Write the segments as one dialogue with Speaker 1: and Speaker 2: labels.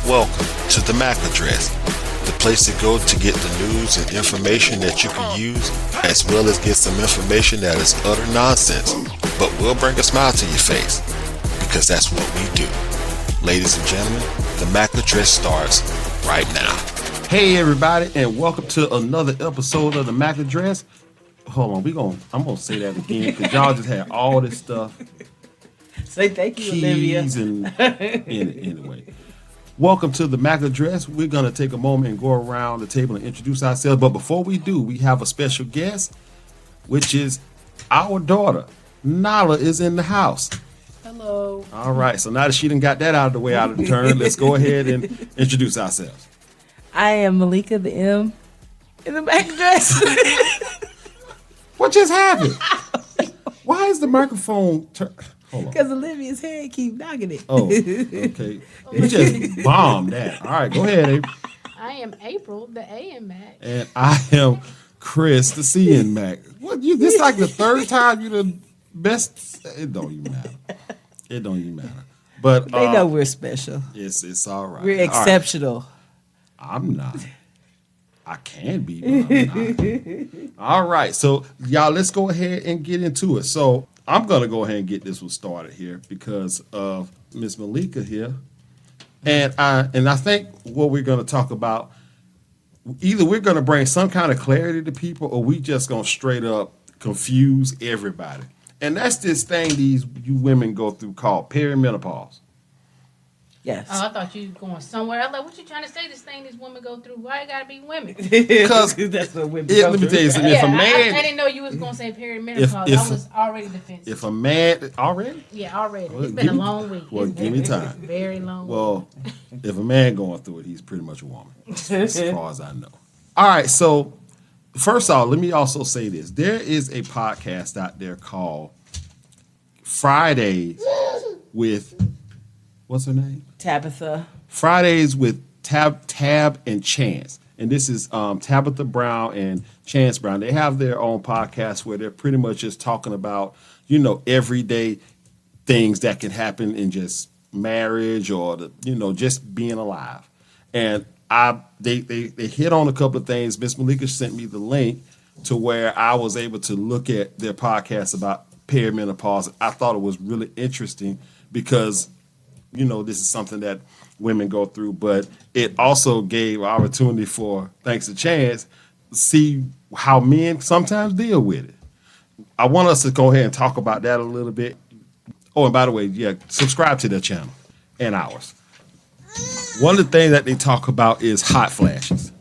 Speaker 1: Welcome to the MAC address, the place to go to get the news and information that you can use, as well as get some information that is utter nonsense, but will bring a smile to your face, because that's what we do. Ladies and gentlemen, the MAC address starts right now.
Speaker 2: Hey everybody, and welcome to another episode of the MAC address. Hold on, I'm gonna say that again because y'all just had all this stuff.
Speaker 3: Say thank you, Olivia.
Speaker 2: Anyway, welcome to the MAC address. We're gonna take a moment and go around the table and introduce ourselves. But before we do, we have a special guest, which is our daughter. Nyla is in the house.
Speaker 4: Hello.
Speaker 2: All right, so now that she done got that out of the way out of the turn, let's go ahead and introduce ourselves.
Speaker 3: I am Malika, the M in the MAC address.
Speaker 2: What just happened? Why is the microphone hold on.
Speaker 3: Because Olivia's head keep knocking it.
Speaker 2: Oh, okay. You just bombed that. All right, go ahead, April.
Speaker 4: I am April, the A in MAC.
Speaker 2: And I am Chris, the C in MAC. What? This like the third time you the best. It don't even matter. But
Speaker 3: They know we're special.
Speaker 2: It's all right.
Speaker 3: We're exceptional.
Speaker 2: All right. I'm not. I can be, but I'm not. All right, so y'all, let's go ahead and get into it. So I'm gonna go ahead and get this one started here because of Miss Malika here, and I think what we're gonna talk about, either we're gonna bring some kind of clarity to people, or we just gonna straight up confuse everybody. And that's this thing you women go through called perimenopause.
Speaker 3: Yes.
Speaker 4: Oh, I thought you were going somewhere. I was like, what you trying to say? This thing these women go through. Why it gotta be women?
Speaker 2: Because
Speaker 3: that's what women
Speaker 2: let me tell you something. If a man,
Speaker 4: I didn't know you was gonna say perimenopause. I was already defensive.
Speaker 2: If a man already,
Speaker 4: yeah, already.
Speaker 2: Well,
Speaker 4: It's been a long week.
Speaker 2: Well, give me time.
Speaker 4: Very long.
Speaker 2: Well, if a man going through it, he's pretty much a woman, as far as I know. All right, so first off, let me also say this: there is a podcast out there called Fridays with what's her name?
Speaker 3: Tabitha.
Speaker 2: Fridays with Tab and Chance. And this is Tabitha Brown and Chance Brown. They have their own podcast where they're pretty much just talking about, everyday things that can happen in just marriage or, just being alive. And they hit on a couple of things. Miss Malika sent me the link to where I was able to look at their podcast about perimenopause. I thought it was really interesting because this is something that women go through, but it also gave opportunity for, thanks to Chance, see how men sometimes deal with it. I want us to go ahead and talk about that a little bit. Oh, and by the way, subscribe to their channel and ours. One of the things that they talk about is hot flashes.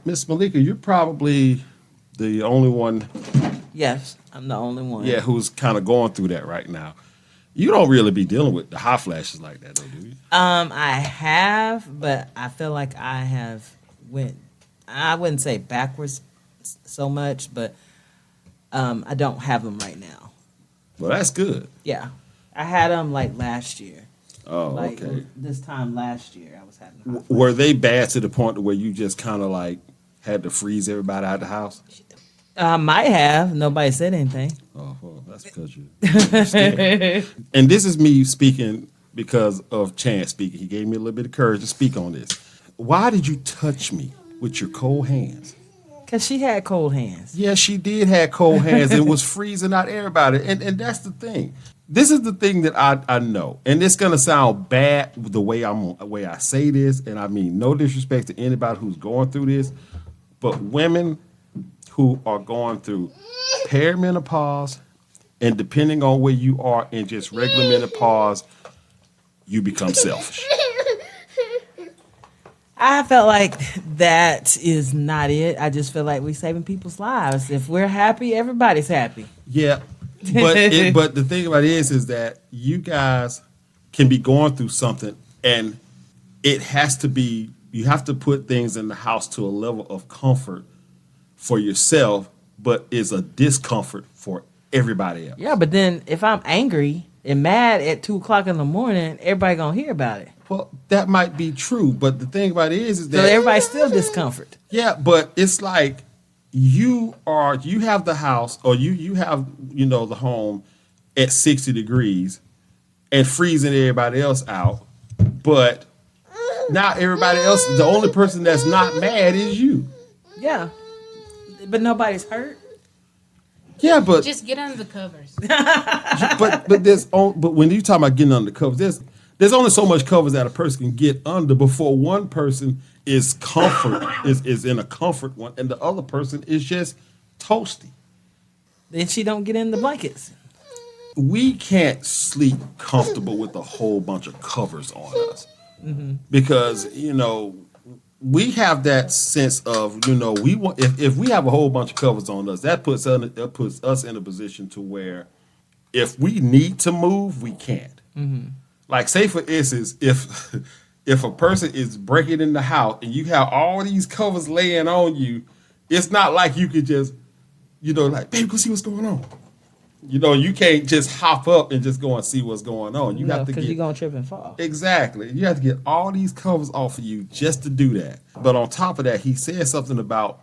Speaker 2: Miss Malika, you're probably the only one.
Speaker 3: Yes, I'm the only one.
Speaker 2: Yeah, who's kind of going through that right now. You don't really be dealing with the hot flashes like that, though, do you?
Speaker 3: I have, but I feel like I wouldn't say backwards so much, but I don't have them right now.
Speaker 2: Well, that's good.
Speaker 3: Yeah. I had them like last year.
Speaker 2: Oh, okay.
Speaker 3: This time last year, I was having hot flashes.
Speaker 2: Were they bad to the point where you just kind of like had to freeze everybody out of the house?
Speaker 3: I might have. Nobody said anything.
Speaker 2: Oh, well, that's because you're scared. And this is me speaking because of Chance speaking. He gave me a little bit of courage to speak on this. Why did you touch me with your cold hands?
Speaker 3: Because she had cold hands.
Speaker 2: Yeah, she did have cold hands and was freezing out everybody. And that's the thing. This is the thing that I know. And it's going to sound bad the way I say this. And I mean no disrespect to anybody who's going through this. But women who are going through perimenopause, and depending on where you are in just regular menopause, you become selfish.
Speaker 3: I felt like that is not it. I just feel like we're saving people's lives. If we're happy, everybody's happy.
Speaker 2: Yeah, but the thing about it is that you guys can be going through something, and it has to be, you have to put things in the house to a level of comfort for yourself, but is a discomfort for everybody else.
Speaker 3: Yeah, but then if I'm angry and mad at 2:00 in the morning, everybody gonna hear about it.
Speaker 2: Well, that might be true, but the thing about it is that
Speaker 3: So everybody's still discomfort.
Speaker 2: Yeah, but it's like you have the house, or you have the home at 60 degrees and freezing everybody else out, but now everybody else, the only person that's not mad is you.
Speaker 3: Yeah, but nobody's hurt.
Speaker 2: Yeah, but
Speaker 4: Just get under the covers.
Speaker 2: but when you talk about getting under the covers, there's only so much covers that a person can get under before one person is is in a comfort one, and the other person is just toasty.
Speaker 3: Then she don't get in the blankets.
Speaker 2: We can't sleep comfortable with a whole bunch of covers on us because we have that sense of we want if we have a whole bunch of covers on us, that puts us in a position to where if we need to move, we can't. Like, say for instance, if a person is breaking in the house and you have all these covers laying on you, it's not like you could just like, baby, go see what's going on. You can't just hop up and just go and see what's going on. You have to
Speaker 3: because you're gonna trip and fall.
Speaker 2: Exactly. You have to get all these covers off of you just to do that. But on top of that, he said something about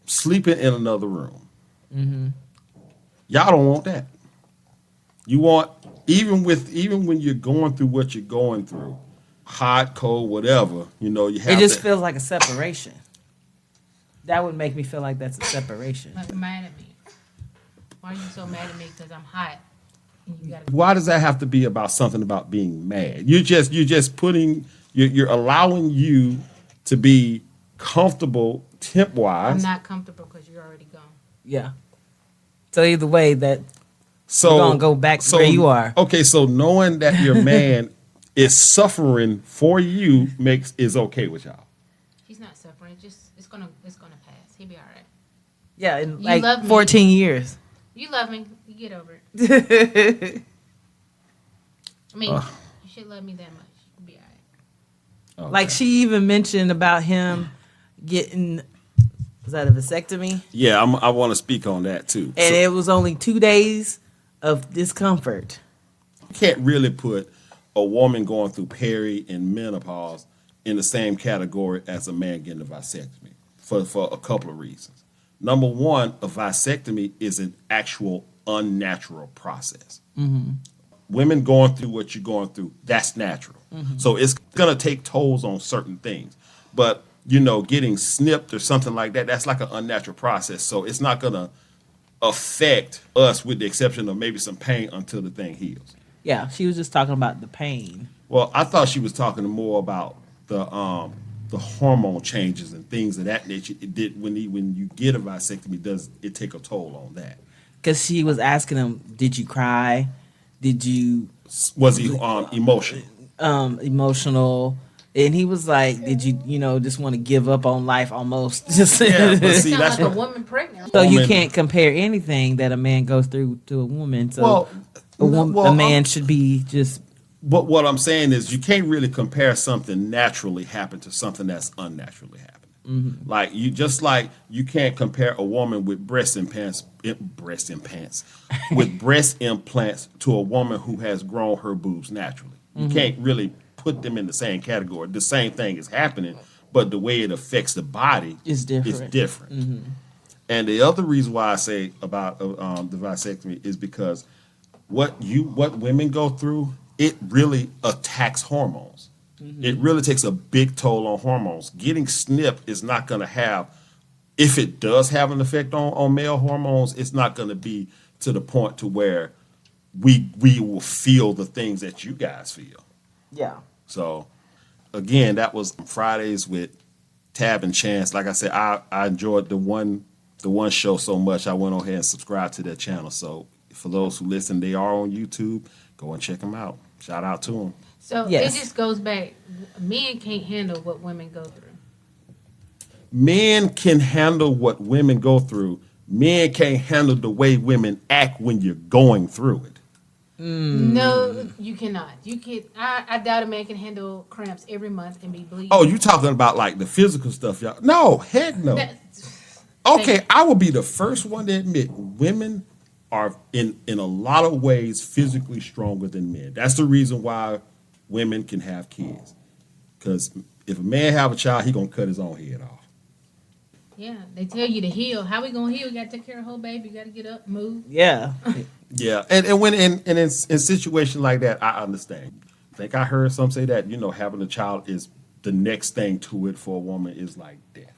Speaker 2: sleeping in another room. Y'all don't want that. You want even when you're going through what you're going through, hot, cold, whatever. You have.
Speaker 3: It just feels like a separation. That would make me feel like that's a separation.
Speaker 4: Like, mad at me. Why are you so mad at me? Because I'm hot. And you gotta.
Speaker 2: Why does that have to be about something about being mad? You're just allowing you to be comfortable temp wise.
Speaker 4: I'm not comfortable because you're already gone.
Speaker 3: Yeah. So either way, that
Speaker 2: So
Speaker 3: you're gonna go back to where you are.
Speaker 2: Okay, so knowing that your man is suffering for you is okay with y'all.
Speaker 4: He's not suffering. It's gonna pass. He'll be all right.
Speaker 3: Yeah, in
Speaker 4: You love
Speaker 3: like
Speaker 4: me.
Speaker 3: 14 years.
Speaker 4: You love me. You get over it. I mean, you should love me that much. You'll be all right.
Speaker 2: Okay.
Speaker 3: Like, she even mentioned about him getting, was that a vasectomy?
Speaker 2: Yeah, I want to speak on that too.
Speaker 3: And it was only 2 days of discomfort.
Speaker 2: You can't really put a woman going through peri and menopause in the same category as a man getting a vasectomy for a couple of reasons. Number one, a vasectomy is an actual unnatural process. Women going through what you're going through, that's natural. So it's going to take tolls on certain things. But, getting snipped or something like that, that's like an unnatural process. So it's not going to affect us with the exception of maybe some pain until the thing heals.
Speaker 3: Yeah, she was just talking about the pain.
Speaker 2: Well, I thought she was talking more about the hormone changes and things of that nature. It did when you get a vasectomy, does it take a toll on that?
Speaker 3: Because she was asking him, did you cry?
Speaker 2: Was he emotional?
Speaker 3: Emotional? And he was like, did you, just want to give up on life almost? Just
Speaker 2: Yeah, but see,
Speaker 4: Sound
Speaker 2: that's
Speaker 4: like
Speaker 2: what.
Speaker 4: a woman pregnant.
Speaker 3: So you
Speaker 2: woman-
Speaker 3: can't compare anything that a man goes through to a woman. So
Speaker 2: Well,
Speaker 3: a man should be just.
Speaker 2: But what I'm saying is, you can't really compare something naturally happened to something that's unnaturally happening. Like you can't compare a woman with breast implants with breast implants to a woman who has grown her boobs naturally. You can't really put them in the same category. The same thing is happening, but the way it affects the body
Speaker 3: Is different.
Speaker 2: is different. And the other reason why I say about the vasectomy is because what women go through, it really attacks hormones. It really takes a big toll on hormones. Getting snipped is not going to have, if it does have an effect on male hormones, it's not going to be to the point to where we will feel the things that you guys feel.
Speaker 3: Yeah.
Speaker 2: So, again, that was Fridays with Tab and Chance. Like I said, I enjoyed the one show so much, I went on ahead and subscribed to their channel. So, for those who listen, they are on YouTube. Go and check them out. Shout out to them.
Speaker 4: So
Speaker 3: Yes.
Speaker 4: it just goes back. Men can't handle what women go through.
Speaker 2: Men can handle what women go through. Men can't handle the way women act when you're going through it.
Speaker 4: No, you cannot. You can. I doubt a man can handle cramps every month and be bleeding.
Speaker 2: Oh, you talking about like the physical stuff, y'all? No, heck no. Okay, I will be the first one to admit women are in a lot of ways physically stronger than men. That's the reason why women can have kids. Because if a man have a child, he gonna cut his own head off.
Speaker 4: Yeah, they tell you to heal. How we gonna heal? You gotta take care of the whole baby. You gotta get up, move.
Speaker 3: Yeah.
Speaker 2: Yeah, and when in situations like that, I understand. I think I heard some say that having a child is the next thing to it for a woman is like death.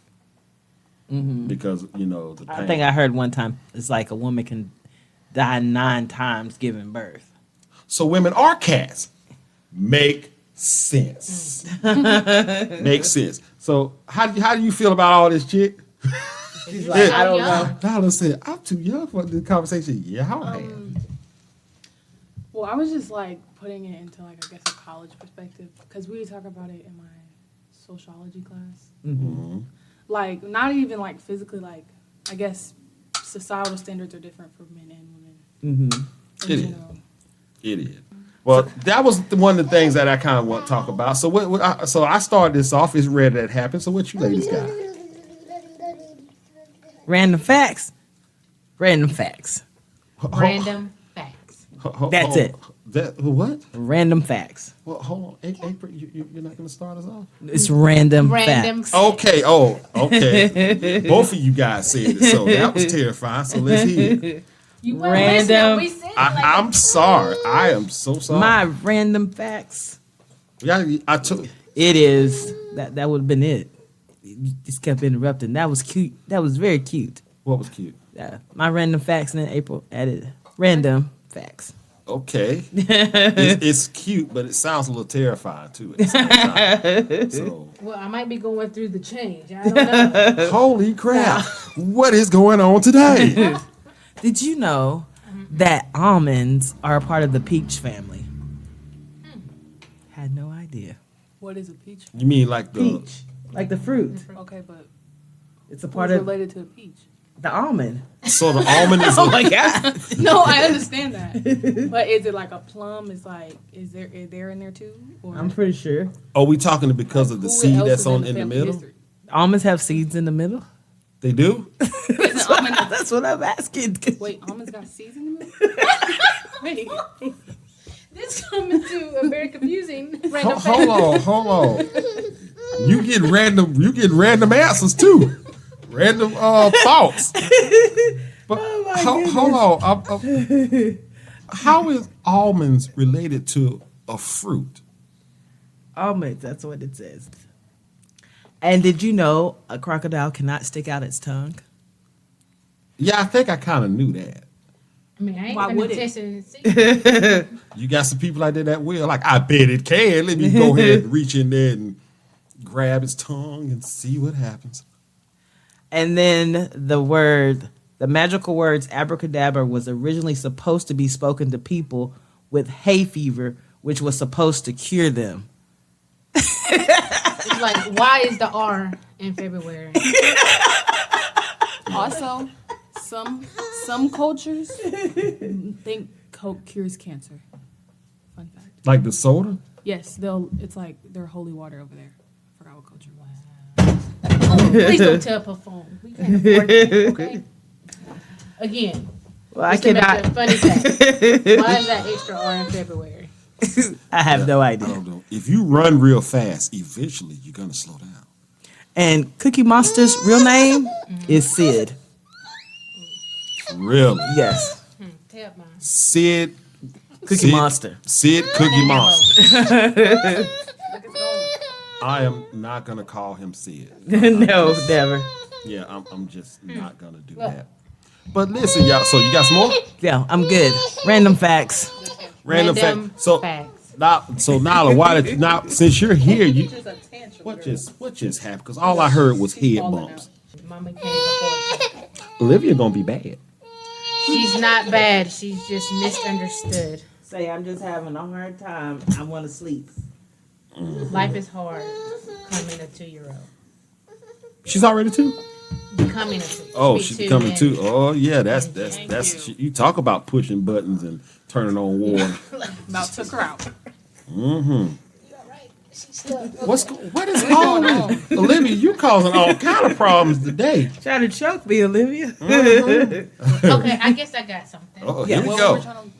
Speaker 2: Because the pain.
Speaker 3: I think I heard one time it's like a woman can die 9 times giving birth.
Speaker 2: So women are cats. Make sense. Makes sense. So how do you feel about all this, chick?
Speaker 3: She's like, I don't know.
Speaker 2: Nyla said, I'm too young for the conversation. Yeah, I am.
Speaker 5: Well, I was just like putting it into like I guess a college perspective because we talk about it in my sociology class. Like not even like physically, like I guess societal standards are different for men and women.
Speaker 2: It is. Well, that was one of the things that I kind of want to talk about. So so I started this off. It's rare that happens. So what you ladies got?
Speaker 3: Random facts. Random facts.
Speaker 4: Random facts.
Speaker 3: That's it.
Speaker 2: That what?
Speaker 3: Random facts.
Speaker 2: Well, hold on. April, you're not going to start us off?
Speaker 3: It's random
Speaker 4: Random
Speaker 3: facts.
Speaker 2: Okay. Oh, okay. Both of you guys said it, so that was terrifying. So let's hear it.
Speaker 4: You weren't
Speaker 3: Random.
Speaker 4: listening. We said
Speaker 2: I'm sorry. I am so sorry.
Speaker 3: My random facts.
Speaker 2: Yeah, I took.
Speaker 3: It is that would have been it. You just kept interrupting. That was cute. That was very cute.
Speaker 2: What was cute?
Speaker 3: My random facts, and then April added random facts.
Speaker 2: Okay. It's cute, but it sounds a little terrifying too at the same time. So,
Speaker 4: Well, I might be going through the change. I don't know.
Speaker 2: holy crap! What is going on today?
Speaker 3: Did you know that almonds are a part of the peach family? Had no idea.
Speaker 5: What is a peach?
Speaker 2: You mean like the?
Speaker 3: Peach, like the fruit.
Speaker 5: Okay, but
Speaker 3: It's a
Speaker 5: what's
Speaker 3: part of
Speaker 5: related to a peach?
Speaker 3: the almond.
Speaker 2: So the almond is.
Speaker 3: Oh my god!
Speaker 5: No, I understand that. But is it like a plum? Is there in there too? Or
Speaker 3: I'm pretty sure
Speaker 2: Are we talking because of the
Speaker 5: who
Speaker 2: seed
Speaker 5: else
Speaker 2: that's
Speaker 5: is
Speaker 2: on in the
Speaker 5: family
Speaker 2: middle?
Speaker 5: history?
Speaker 3: almonds have seeds in the middle.
Speaker 2: They do.
Speaker 5: Is an almond
Speaker 3: That's what I'm asking.
Speaker 5: Wait, almonds got seeds in the middle? Wait.
Speaker 4: This coming to a very confusing random fact.
Speaker 2: Hold on. You get random answers too. Random thoughts. But hold on. How is almonds related to a fruit?
Speaker 3: Almonds. That's what it says. And did you know a crocodile cannot stick out its tongue?
Speaker 2: Yeah, I think I kind of knew that.
Speaker 4: I mean, I ain't
Speaker 5: Why
Speaker 4: gonna
Speaker 5: would it?
Speaker 4: test it and see.
Speaker 2: You got some people out there that will. Like, I bet it can. Let me go ahead and reach in there and grab its tongue and see what happens.
Speaker 3: And then the magical words abracadabra was originally supposed to be spoken to people with hay fever, which was supposed to cure them.
Speaker 4: It's like, why is the R in February?
Speaker 5: Also, some cultures think Coke cures cancer. Fun fact.
Speaker 2: Like the soda?
Speaker 5: Yes, it's like their holy water over there. I forgot what culture.
Speaker 4: Oh, please don't tell perform. We can't afford that, okay? Again,
Speaker 3: Well, I
Speaker 4: just to make
Speaker 3: cannot.
Speaker 4: a funny fact. Why is that extra R in February?
Speaker 3: I have no
Speaker 2: I
Speaker 3: idea.
Speaker 2: don't know. If you run real fast, eventually you're going to slow down.
Speaker 3: And Cookie Monster's real name is Sid.
Speaker 2: Really?
Speaker 3: Yes,
Speaker 4: Tell mine.
Speaker 2: Sid
Speaker 3: Cookie Monster.
Speaker 2: Sid Cookie Monster.
Speaker 4: Look, it's going.
Speaker 2: I am not going to call him Sid.
Speaker 3: No, never.
Speaker 2: Yeah, I'm just not going to do that. But listen, y'all. So you got some more?
Speaker 3: Yeah, I'm good. Random facts.
Speaker 2: Random
Speaker 4: Random
Speaker 2: fact. So
Speaker 4: facts.
Speaker 2: Nyla, why did you now? Since you're here, what just happened? Because all I heard was head bumps.
Speaker 4: Mama can't afford it.
Speaker 2: Olivia gonna be bad.
Speaker 4: She's not bad. She's just misunderstood.
Speaker 3: Say, I'm just having a hard time. I want to sleep.
Speaker 4: Life is hard. Becoming a 2-year-old.
Speaker 2: She's already 2.
Speaker 4: Becoming a 2.
Speaker 2: Oh,
Speaker 4: Be
Speaker 2: she's
Speaker 4: two
Speaker 2: becoming
Speaker 4: and-
Speaker 2: 2. Oh yeah, that's you talk about pushing buttons and turning on water.
Speaker 5: About took her out.
Speaker 2: What is going on? Olivia, you causing all kind of problems today.
Speaker 3: Try to choke me, Olivia.
Speaker 4: Okay, I guess I got something.
Speaker 2: Oh,
Speaker 3: Yeah,
Speaker 2: here we
Speaker 5: What
Speaker 2: go.
Speaker 5: we're trying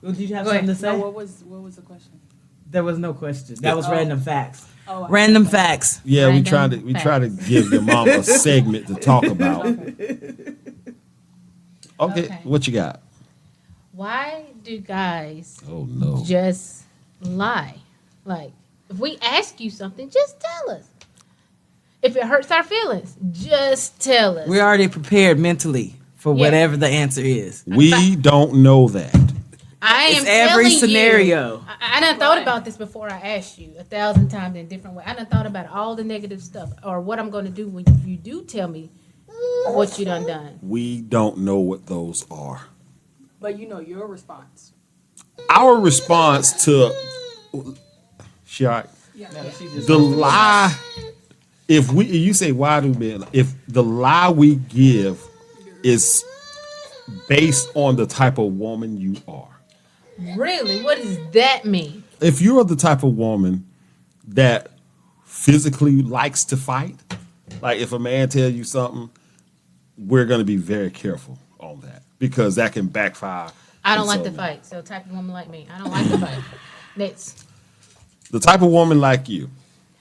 Speaker 5: to,
Speaker 3: Did you have
Speaker 4: Go
Speaker 3: something to
Speaker 4: ahead.
Speaker 3: say?
Speaker 5: no, what was the question?
Speaker 3: There was no question. That was
Speaker 5: Oh.
Speaker 3: random facts.
Speaker 5: Oh, I-
Speaker 3: Random facts.
Speaker 2: Yeah, we
Speaker 4: Random
Speaker 2: try to give your mom a segment to talk about. Okay, what you got?
Speaker 4: Why do guys
Speaker 2: Oh no.
Speaker 4: just lie? Like, If we ask you something, just tell us. If it hurts our feelings, just tell us.
Speaker 3: We're already prepared mentally for
Speaker 4: Yeah.
Speaker 3: whatever the answer is.
Speaker 2: We don't know that.
Speaker 4: I am
Speaker 3: It's every
Speaker 4: telling
Speaker 3: scenario.
Speaker 4: You, I done thought about this before I asked you 1,000 times in a different way. I done thought about all the negative stuff or what I'm going to do when you do tell me what you done.
Speaker 2: We don't know what those are.
Speaker 5: But you know your response.
Speaker 2: Our response to the lie. If you say why do men? If the lie we give is based on the type of woman you are.
Speaker 4: Really? What does that mean?
Speaker 2: If you're the type of woman that physically likes to fight, like if a man tells you something, we're going to be very careful on that because that can backfire.
Speaker 4: I don't like to fight. So type of woman like me, I don't like to fight. Next.
Speaker 2: The type of woman like you.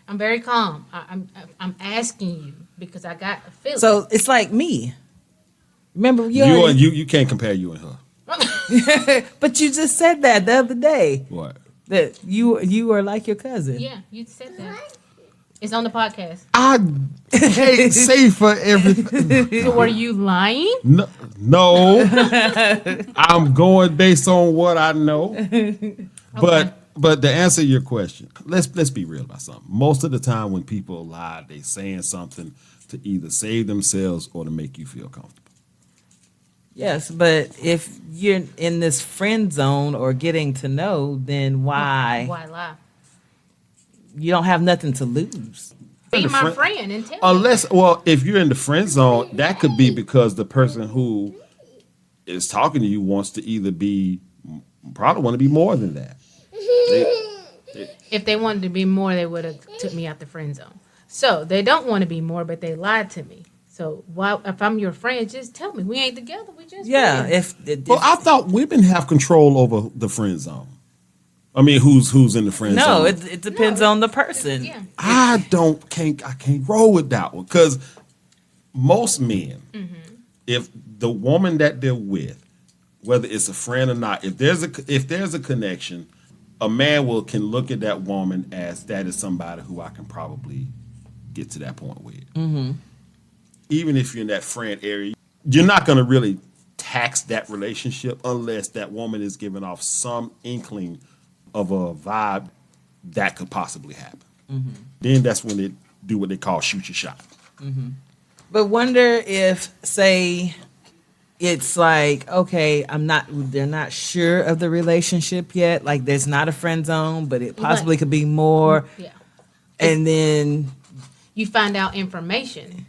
Speaker 4: I'm very calm. I'm asking you because I got a feeling.
Speaker 3: So it's like me. Remember
Speaker 2: You can't compare you and her.
Speaker 3: but you just said that the other day.
Speaker 2: What?
Speaker 3: That you are like your cousin.
Speaker 4: Yeah, you said that. It's on the podcast.
Speaker 2: I can't say for everything.
Speaker 4: So were you lying?
Speaker 2: No. I'm going based on what I know. But to answer your question, let's be real about something. Most of the time when people lie, they saying something to either save themselves or to make you feel comfortable.
Speaker 3: Yes, but if you're in this friend zone or getting to know, then why
Speaker 4: lie?
Speaker 3: You don't have nothing to lose.
Speaker 4: Be my friend and tell me.
Speaker 2: Unless, if you're in the friend zone, that could be because the person who is talking to you wants to either probably want to be more than that.
Speaker 4: If they wanted to be more, they would have took me out the friend zone. So they don't want to be more, but they lied to me. So if I'm your friend, just tell me. We ain't together. We just friends.
Speaker 2: I thought women have control over the friend zone. I mean, who's in the friend zone?
Speaker 3: No, it depends on the person.
Speaker 4: Yeah.
Speaker 2: I can't roll with that one because most men, if the woman that they're with, whether it's a friend or not, if there's a connection, a man can look at that woman as that is somebody who I can probably get to that point with. Mm-hmm. Even if you're in that friend area, you're not going to really tax that relationship unless that woman is giving off some inkling of a vibe that could possibly happen. Mm-hmm. Then that's when they do what they call shoot your shot.
Speaker 3: Mm-hmm. But wonder if, say, it's like, okay, they're not sure of the relationship yet. Like there's not a friend zone, but it possibly could be more.
Speaker 4: Yeah.
Speaker 3: And then
Speaker 4: you find out information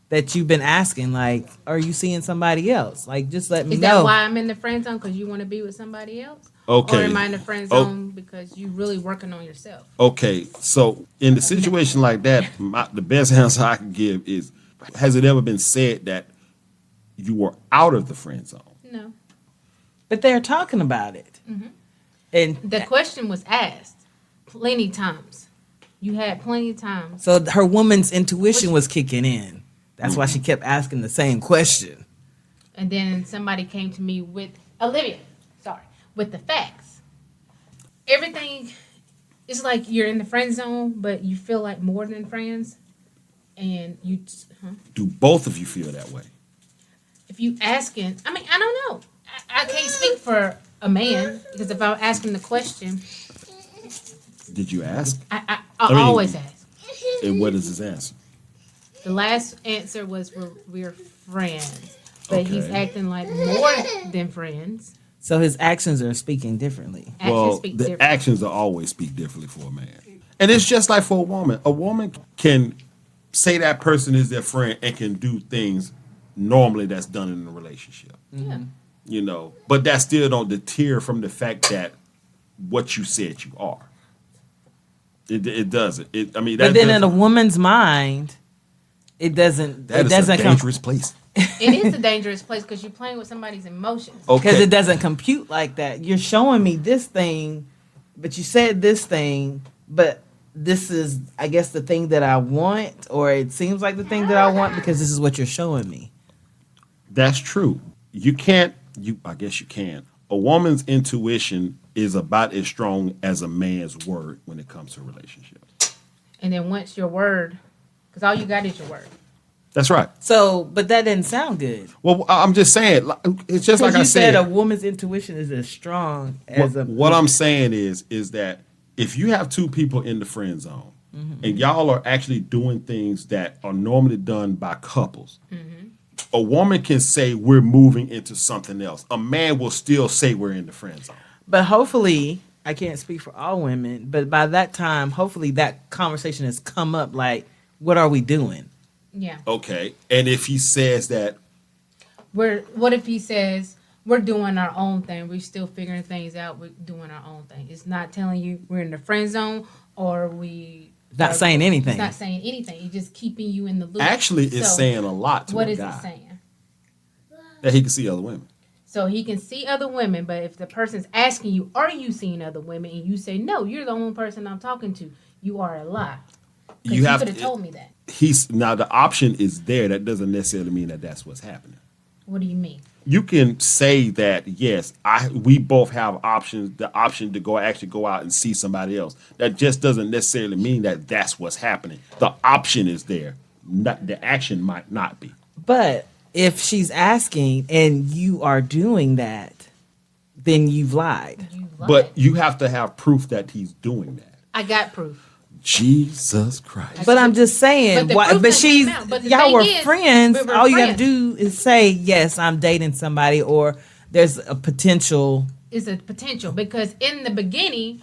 Speaker 3: that you've been asking, like, are you seeing somebody else? Like, just let me know.
Speaker 4: Is that why I'm in the friend zone? Because you want to be with somebody else?
Speaker 2: Okay.
Speaker 4: Or am I in the friend zone because you really working on yourself?
Speaker 2: Okay, so in a situation like that, the best answer I can give is, has it ever been said that you were out of the friend zone?
Speaker 4: No.
Speaker 3: But they're talking about it. Mm-hmm. And
Speaker 4: the question was asked plenty times. You had plenty of times.
Speaker 3: So her woman's intuition was kicking in. That's why she kept asking the same question.
Speaker 4: And then somebody came to me with with the facts. Everything is like you're in the friend zone, but you feel like more than friends. And you...
Speaker 2: Do both of you feel that way?
Speaker 4: If you asking... I don't know. I can't speak for a man, because if I'm asking the question...
Speaker 2: Did you ask?
Speaker 4: I always ask.
Speaker 2: And what is his answer?
Speaker 4: The last answer was we're friends. But he's acting like more than friends.
Speaker 3: So his actions are speaking differently.
Speaker 2: Actions will always speak differently for a man. And it's just like for a woman. A woman can say that person is their friend and can do things normally that's done in a relationship.
Speaker 4: Yeah.
Speaker 2: You know, but that still don't deter from the fact that what you said you are. It doesn't.
Speaker 3: But then in a woman's mind, it doesn't.
Speaker 2: That is a dangerous place.
Speaker 4: It is a dangerous place because you're playing with somebody's emotions.
Speaker 3: Because it doesn't compute like that. You're showing me this thing, but you said this thing, but this is, I guess, the thing that I want, or it seems like the thing that I want because this is what you're showing me.
Speaker 2: That's true. You can't. I guess you can a woman's intuition is about as strong as a man's word when it comes to relationships.
Speaker 4: And then once your word, because all you got is your word.
Speaker 2: That's right.
Speaker 3: So, but that didn't sound good.
Speaker 2: Well, I'm just saying, it's just like
Speaker 3: You
Speaker 2: I
Speaker 3: said
Speaker 2: said.
Speaker 3: a woman's intuition is as strong as
Speaker 2: What I'm saying is that if you have two people in the friend zone and y'all are actually doing things that are normally done by couples, a woman can say we're moving into something else. A man will still say we're in the friend zone.
Speaker 3: But hopefully, I can't speak for all women, but by that time, hopefully that conversation has come up like, what are we doing?
Speaker 4: Yeah.
Speaker 2: Okay. And if he says that,
Speaker 4: What if he says we're doing our own thing? We're still figuring things out. We're doing our own thing. It's not telling you we're in the friend zone or we.
Speaker 3: Not saying anything.
Speaker 4: It's not saying anything. It's just keeping you in the loop.
Speaker 2: actually it's
Speaker 4: So,
Speaker 2: saying a lot to
Speaker 4: what
Speaker 2: a
Speaker 4: is
Speaker 2: guy.
Speaker 4: it saying?
Speaker 2: That he can see other women.
Speaker 4: So he can see other women, but if the person's asking you, "Are you seeing other women?" and you say, "No, you're the only person I'm talking to," you are a lie.
Speaker 2: You have
Speaker 4: could have told me that.
Speaker 2: Now the option is there. That doesn't necessarily mean that that's what's happening.
Speaker 4: What do you mean?
Speaker 2: You can say that yes, we both have options. The option to go out and see somebody else. That just doesn't necessarily mean that that's what's happening. The option is there. The action might not be.
Speaker 3: But if she's asking and you are doing that, then you've lied.
Speaker 4: You lied.
Speaker 2: But you have to have proof that he's doing that.
Speaker 4: I got proof.
Speaker 2: Jesus Christ.
Speaker 3: But I'm just saying,
Speaker 4: But the
Speaker 3: why,
Speaker 4: proof
Speaker 3: but
Speaker 4: done
Speaker 3: she's
Speaker 4: came out. But the
Speaker 3: y'all
Speaker 4: thing
Speaker 3: were
Speaker 4: is,
Speaker 3: friends.
Speaker 4: we were
Speaker 3: All you got to
Speaker 4: friends.
Speaker 3: do is say, yes, I'm dating somebody, or there's a potential.
Speaker 4: It's a potential because in the beginning,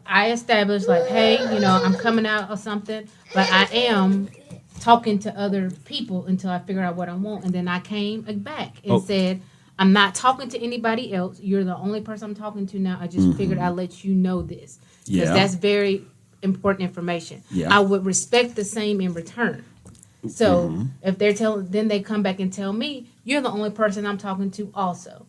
Speaker 4: I established like, hey, I'm coming out or something, but I am talking to other people until I figure out what I want, and then I came back and said, I'm not talking to anybody else. You're the only person I'm talking to now. I just figured I'd let you know this because
Speaker 2: Yeah.
Speaker 4: that's very important information.
Speaker 2: Yeah.
Speaker 4: I would respect the same in return. So if they're then they come back and tell me, you're the only person I'm talking to also.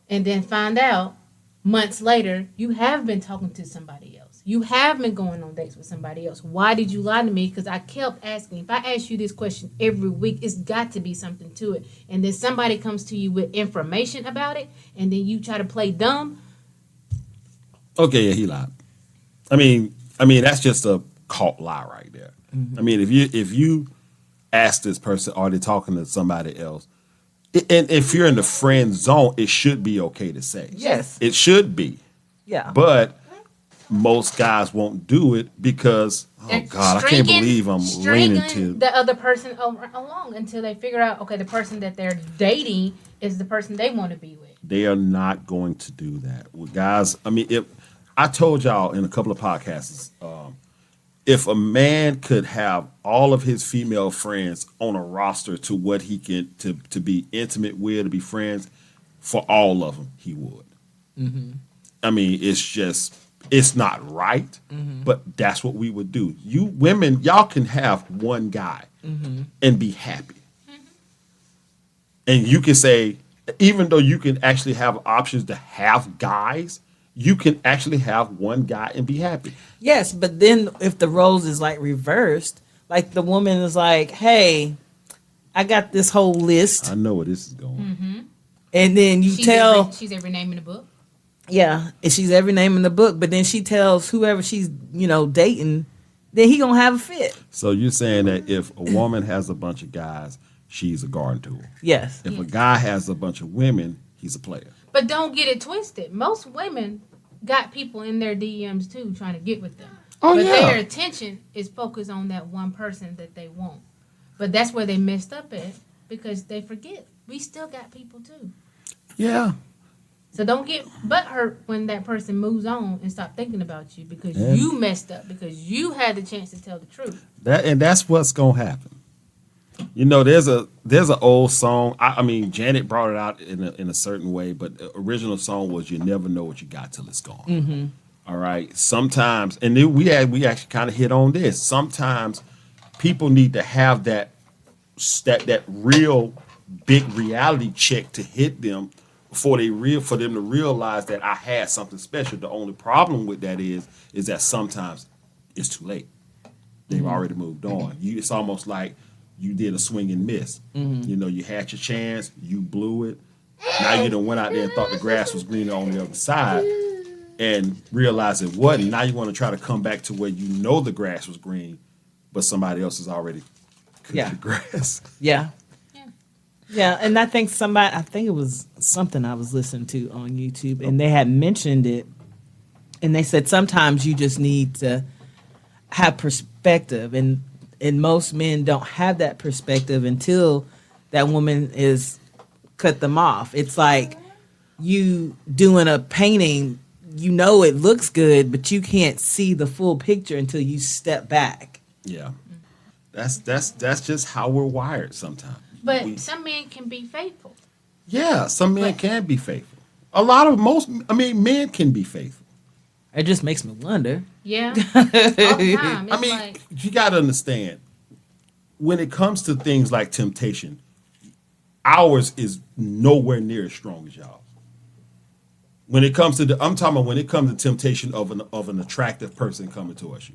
Speaker 4: And then find out months later, you have been talking to somebody else. You have been going on dates with somebody else. Why did you lie to me? Because I kept asking. If I ask you this question every week, it's got to be something to it. And then somebody comes to you with information about it, and then you try to play dumb.
Speaker 2: Okay, yeah, he lied. I mean, that's just a caught lie right there. I mean, if you ask this person, are they talking to somebody else? And if you're in the friend zone, it should be okay to say.
Speaker 3: Yes.
Speaker 2: It should be.
Speaker 3: Yeah.
Speaker 2: But most guys won't do it because, oh God, I can't believe I'm leaning to.
Speaker 4: the other person along until they figure out, okay, the person that they're dating is the person they want to be with.
Speaker 2: They are not going to do that. Well, guys, I mean, I told y'all in a couple of podcasts, if a man could have all of his female friends on a roster to what he can to be intimate with, to be friends, for all of them, he would. I mean, it's not right, but that's what we would do. You women, y'all can have one guy and be happy. And you can say, even though you can actually have options to have guys, you can actually have one guy and be happy.
Speaker 3: Yes, but then if the roles is like reversed, like the woman is like, hey, I got this whole list.
Speaker 2: I know where this is going.
Speaker 3: And then you tell,
Speaker 4: She's every name in the book.
Speaker 3: yeah, and she's every name in the book, but then she tells whoever she's, dating, then he gonna have a fit.
Speaker 2: So you're saying that if a woman has a bunch of guys, she's a garden tool.
Speaker 3: Yes.
Speaker 2: If a guy has a bunch of women, he's a player.
Speaker 4: But don't get it twisted. Most women got people in their DMs too trying to get with them.
Speaker 2: Oh,
Speaker 4: but
Speaker 2: yeah.
Speaker 4: their attention is focused on that one person that they want. But that's where they messed up at because they forget. We still got people too.
Speaker 2: Yeah.
Speaker 4: So don't get butthurt when that person moves on and stop thinking about you because
Speaker 2: Yeah.
Speaker 4: you messed up because you had the chance to tell the truth.
Speaker 2: That's what's gonna happen. There's an old song. I mean, Janet brought it out in a certain way, but the original song was "You Never Know What You Got Till It's Gone." All right. Sometimes, and then we actually kind of hit on this. Sometimes people need to have that real big reality check to hit them for them to realize that I had something special. The only problem with that is that sometimes it's too late. They've already moved on. It's almost like you did a swing and miss. You had your chance, you blew it, Now you done went out there and thought the grass was greener on the other side and realized it wasn't. Now you want to try to come back to where you know the grass was green, but somebody else has already cut
Speaker 3: Yeah.
Speaker 2: the grass.
Speaker 3: Yeah.
Speaker 4: Yeah.
Speaker 3: Yeah, and I think it was something I was listening to on YouTube, and they had mentioned it, and they said sometimes you just need to have perspective, and most men don't have that perspective until that woman is cut them off. It's like you doing a painting, you know it looks good, but you can't see the full picture until you step back.
Speaker 2: Yeah. That's just how we're wired sometimes.
Speaker 4: But some men can be faithful.
Speaker 2: Yeah, some men
Speaker 4: But-
Speaker 2: can be faithful. Men can be faithful.
Speaker 3: It just makes me wonder.
Speaker 4: Yeah. All the time. It's
Speaker 2: I mean,
Speaker 4: like,
Speaker 2: you got to understand, when it comes to things like temptation, ours is nowhere near as strong as y'all. When it comes to I'm talking about when it comes to temptation of an attractive person coming towards you.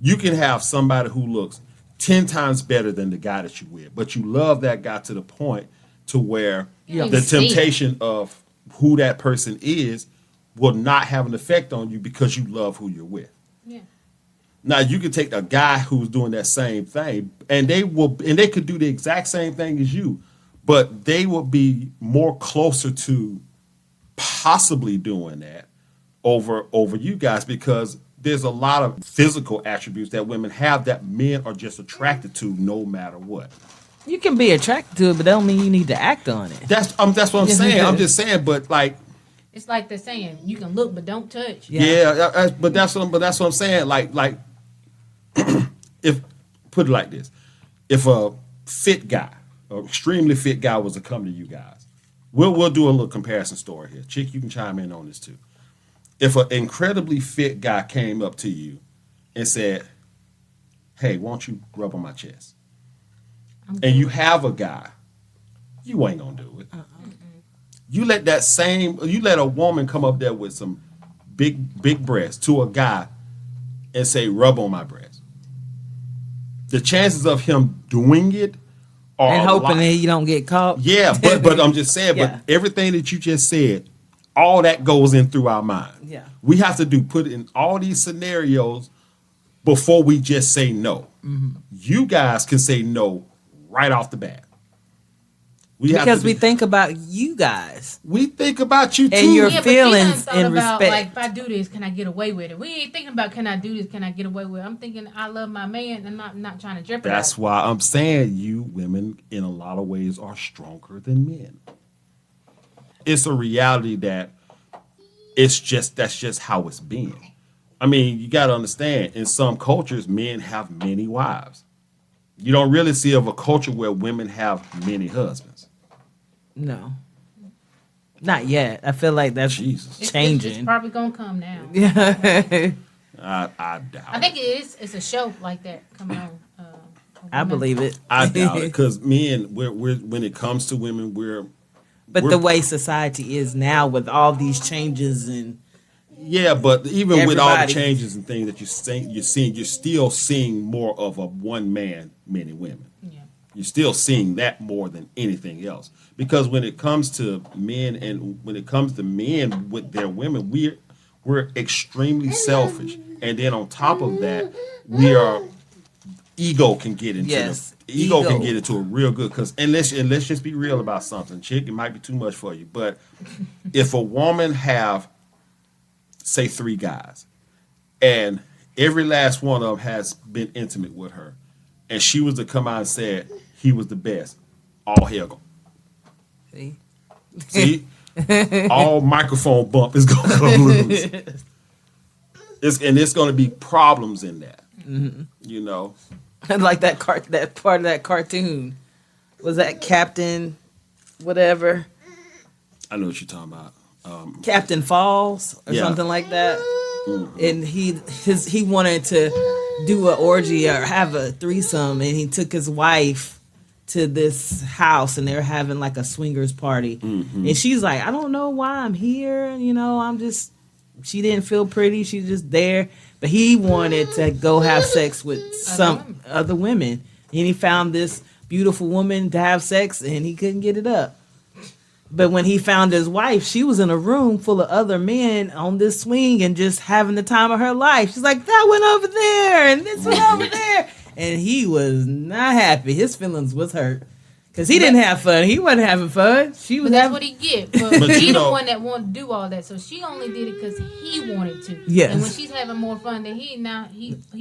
Speaker 2: You can have somebody who looks 10 times better than the guy that you with, but you love that guy to the point to where
Speaker 4: You
Speaker 2: the
Speaker 4: see it.
Speaker 2: temptation of who that person is will not have an effect on you because you love who you're with.
Speaker 4: yeah.
Speaker 2: Now you can take a guy who's doing that same thing, and they could do the exact same thing as you, but they will be more closer to possibly doing that over you guys because there's a lot of physical attributes that women have that men are just attracted to no matter what.
Speaker 3: You can be attracted to it, but that don't mean you need to act on it.
Speaker 2: That's what I'm saying. I'm just saying, but like,
Speaker 4: It's like they're saying, you can look but don't touch.
Speaker 3: Yeah.
Speaker 2: but that's what I'm saying. Like, if put it like this, if a fit guy, an extremely fit guy, was to come to you guys, we'll do a little comparison story here. Chick, you can chime in on this too. If an incredibly fit guy came up to you and said, "Hey, won't you rub on my chest?" and you have a guy, you ain't gonna do it. You let a woman come up there with some big breasts to a guy and say, "Rub on my breast." The chances of him doing it are
Speaker 3: And
Speaker 2: a
Speaker 3: hoping
Speaker 2: lot.
Speaker 3: that you don't get caught.
Speaker 2: Yeah, but I'm just saying,
Speaker 3: Yeah.
Speaker 2: but everything that you just said, all that goes in through our mind.
Speaker 3: Yeah.
Speaker 2: We have to put in all these scenarios before we just say no.
Speaker 3: Mm-hmm.
Speaker 2: You guys can say no right off the bat.
Speaker 3: Because we think about you guys.
Speaker 2: we think about you too.
Speaker 3: And your
Speaker 4: Yeah, but
Speaker 3: feelings
Speaker 4: you done thought
Speaker 3: and
Speaker 4: about,
Speaker 3: respect.
Speaker 4: like, if I do this, can I get away with it? We ain't thinking about, can I do this? Can I get away with it? I'm thinking, I love my man, and I'm not trying to jeopardize.
Speaker 2: That's why I'm saying you women, in a lot of ways, are stronger than men. It's a reality that that's just how it's been. I mean, you got to understand, in some cultures, men have many wives. You don't really see of a culture where women have many husbands.
Speaker 3: No. Not yet. I feel like that's
Speaker 2: Jesus.
Speaker 4: It's
Speaker 3: changing.
Speaker 4: probably gonna come now.
Speaker 2: I doubt
Speaker 4: I think it is. It's a show like that coming on.
Speaker 3: I believe it.
Speaker 2: I doubt it because men, we're when it comes to women,
Speaker 3: But
Speaker 2: we're-
Speaker 3: the way society is now with all these changes and
Speaker 2: yeah, but even with all the
Speaker 3: Everybody.
Speaker 2: changes and things that you're still seeing more of a one man, many women.
Speaker 4: Yeah.
Speaker 2: You're still seeing that more than anything else. Because when it comes to men and when it comes to men with their women, we're extremely selfish. And then on top of that, ego can get into
Speaker 3: Yes,
Speaker 2: ego can
Speaker 3: ego.
Speaker 2: get into it real good. And let's just be real about something. Chick, it might be too much for you. But if a woman have, say, 3 guys, and every last one of them has been intimate with her, and she was to come out and say he was the best, all hell go.
Speaker 3: see,
Speaker 2: See, all microphone bump is gonna come loose. It's gonna be problems in that. You know,
Speaker 3: like that part of that cartoon was that Captain, whatever,
Speaker 2: I know what you're talking about.
Speaker 3: Captain Falls or
Speaker 2: Yeah.
Speaker 3: something like that, and he wanted to do an orgy or have a threesome, and he took his wife to this house, and they were having like a swingers party, and she's like, I don't know why I'm here, she didn't feel pretty, she's just there, but he wanted to go have sex with some other women, and he found this beautiful woman to have sex, and he couldn't get it up. But when he found his wife, she was in a room full of other men on this swing and just having the time of her life. She's like, that went over there and this went over there. And he was not happy. His feelings was hurt. Because he didn't have fun. He wasn't having fun. She was
Speaker 4: But that's
Speaker 3: having...
Speaker 4: what he get. But he the one that wanted to do all that. So she only did it because he wanted to.
Speaker 3: Yes.
Speaker 4: And when she's having more fun than he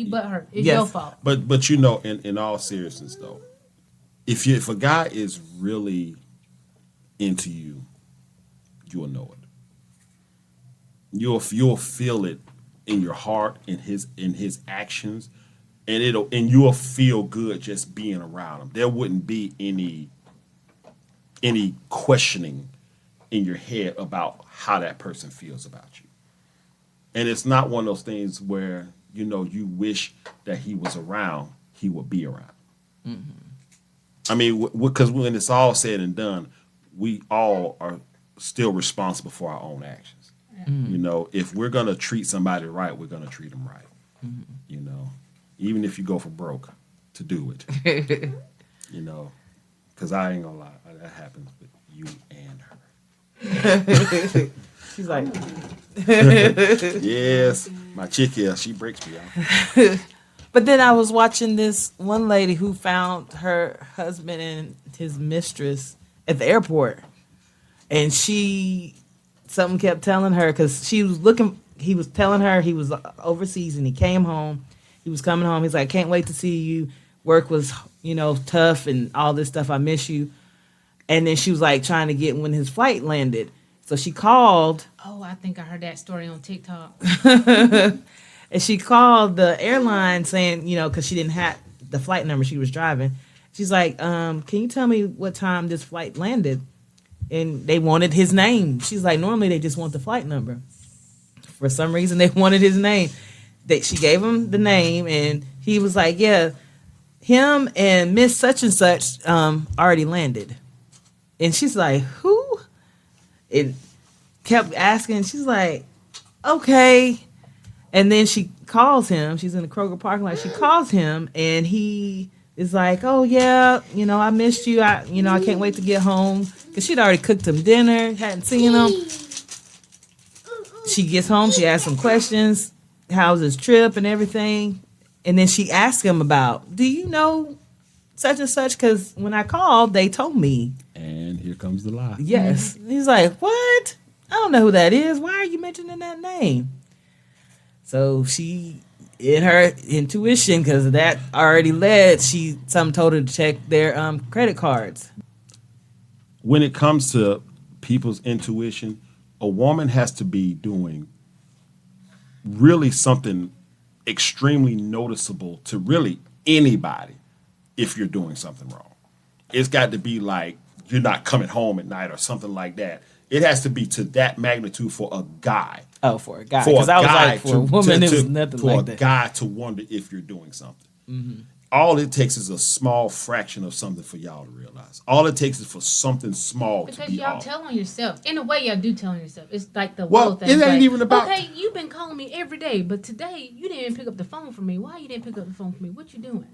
Speaker 4: butt hurt. It's your fault.
Speaker 2: But you know, in all seriousness though, if a guy is really into you, you'll know it. You'll feel it in your heart, in his actions, and you'll feel good just being around him. There wouldn't be any questioning in your head about how that person feels about you. And it's not one of those things where, you know, you wish that he was around, he would be around. Mm-hmm. I mean, because when it's all said and done, we all are still responsible for our own actions. Mm-hmm. You know, if we're going to treat somebody right, we're going to treat them right. Mm-hmm. You know, even if you go for broke to do it. You know, because I ain't going to lie, that happens with you and her.
Speaker 3: She's like...
Speaker 2: Yes, my chick here, she breaks me out.
Speaker 3: But then I was watching this one lady who found her husband and his mistress at the airport. And something kept telling her, because he was telling her he was overseas and he came home. He was coming home. He's like, can't wait to see you. Work was, you know, tough and all this stuff. I miss you. And then she was like trying to get when his flight landed. So she called.
Speaker 4: Oh, I think I heard that story on TikTok.
Speaker 3: And she called the airline saying, you know, because she didn't have the flight number she was driving. She's like, can you tell me what time this flight landed? And they wanted his name. She's like, normally they just want the flight number. For some reason, they wanted his name. She gave him the name, and he was like, yeah, him and Miss such and such already landed. And she's like, who? It kept asking. She's like, okay. And then she calls him. She's in the Kroger parking lot. She calls him, and he is like, oh, yeah, you know, I missed you. I can't wait to get home. Because she'd already cooked him dinner, hadn't seen him. She gets home. She asks him questions. How's his trip and everything? And then she asks him about, do you know such and such? Because when I called, they told me.
Speaker 2: And here comes the lie.
Speaker 3: Yes. He's like, what? I don't know who that is. Why are you mentioning that name? So she, in her intuition, because that already led, something told her to check their credit cards.
Speaker 2: When it comes to people's intuition, a woman has to be doing really something extremely noticeable to really anybody if you're doing something wrong. It's got to be like you're not coming home at night or something like that. It has to be to that magnitude for a guy.
Speaker 3: Oh, for a guy. Because I was like, for a woman, it was nothing like that.
Speaker 2: For a guy to wonder if you're doing something. Mm-hmm. All it takes is a small fraction of something for y'all to realize. All it takes is for something small to be off.
Speaker 4: Because y'all tell on yourself. In a way, y'all do tell on yourself. It's like the
Speaker 2: little
Speaker 4: thing.
Speaker 2: It ain't even about...
Speaker 4: Okay, you've been calling me every day, but today you didn't even pick up the phone for me. Why you didn't pick up the phone for me? What you doing?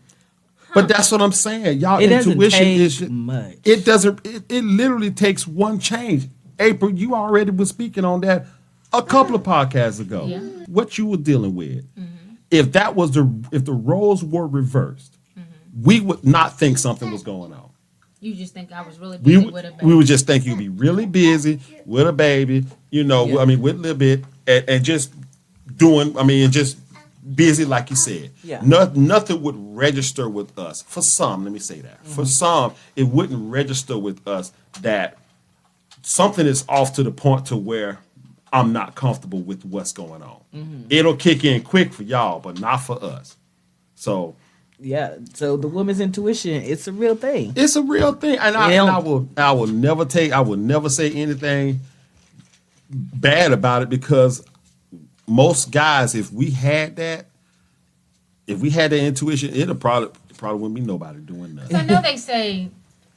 Speaker 4: Huh.
Speaker 2: But that's what I'm saying. Y'all intuition is... Much. It doesn't... It literally takes one change. April, you already was speaking on that a couple of podcasts ago. Yeah. What you were dealing with. Mm-hmm. If the roles were reversed, we would not think something was going on.
Speaker 4: You just think I was really busy with a baby.
Speaker 2: We would just think you'd be really busy with a baby, you know, yeah. I mean, with a little bit, and just doing, I mean, just busy like you said.
Speaker 3: Yeah.
Speaker 2: Nothing would register with us. For some, let me say that. Mm-hmm. For some, it wouldn't register with us that something is off to the point to where I'm not comfortable with what's going on. Mm-hmm. It'll kick in quick for y'all, but not for us. So...
Speaker 3: Yeah, so the woman's intuition, it's a real thing.
Speaker 2: It's a real thing. And I will never say anything bad about it, because most guys, if we had that intuition, it'll probably wouldn't be nobody doing nothing.
Speaker 4: So I know they say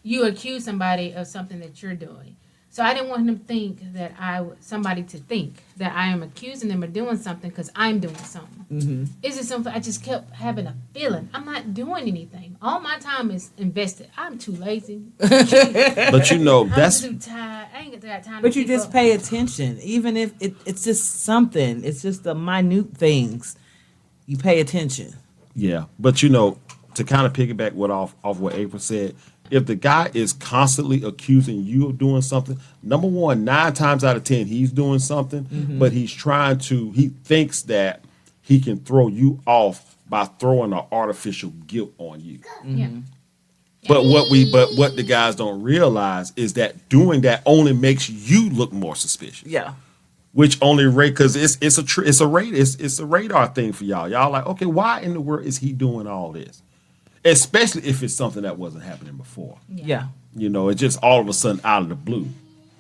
Speaker 4: you accuse somebody of something that you're doing. So I didn't want him to think that somebody to think that I am accusing them of doing something because I'm doing something.
Speaker 3: Mm-hmm.
Speaker 4: It's just something I just kept having a feeling. I'm not doing anything. All my time is invested. I'm too lazy.
Speaker 2: But you know,
Speaker 4: I'm
Speaker 2: that's
Speaker 4: too tired. I ain't got time.
Speaker 3: But
Speaker 4: to
Speaker 3: you
Speaker 4: keep
Speaker 3: just
Speaker 4: up.
Speaker 3: pay attention, even if it's just something. It's just the minute things. You pay attention.
Speaker 2: yeah. But you know, to kind of piggyback off what April said, if the guy is constantly accusing you of doing something, number one, 9 times out of 10, he's doing something, but he thinks that he can throw you off by throwing an artificial guilt on you.
Speaker 4: Yeah.
Speaker 2: But what the guys don't realize is that doing that only makes you look more suspicious.
Speaker 3: Yeah.
Speaker 2: Which only because it's a radar thing for y'all. Y'all like, okay, why in the world is he doing all this? Especially if it's something that wasn't happening before.
Speaker 3: Yeah.
Speaker 2: You know, it's just all of a sudden out of the blue.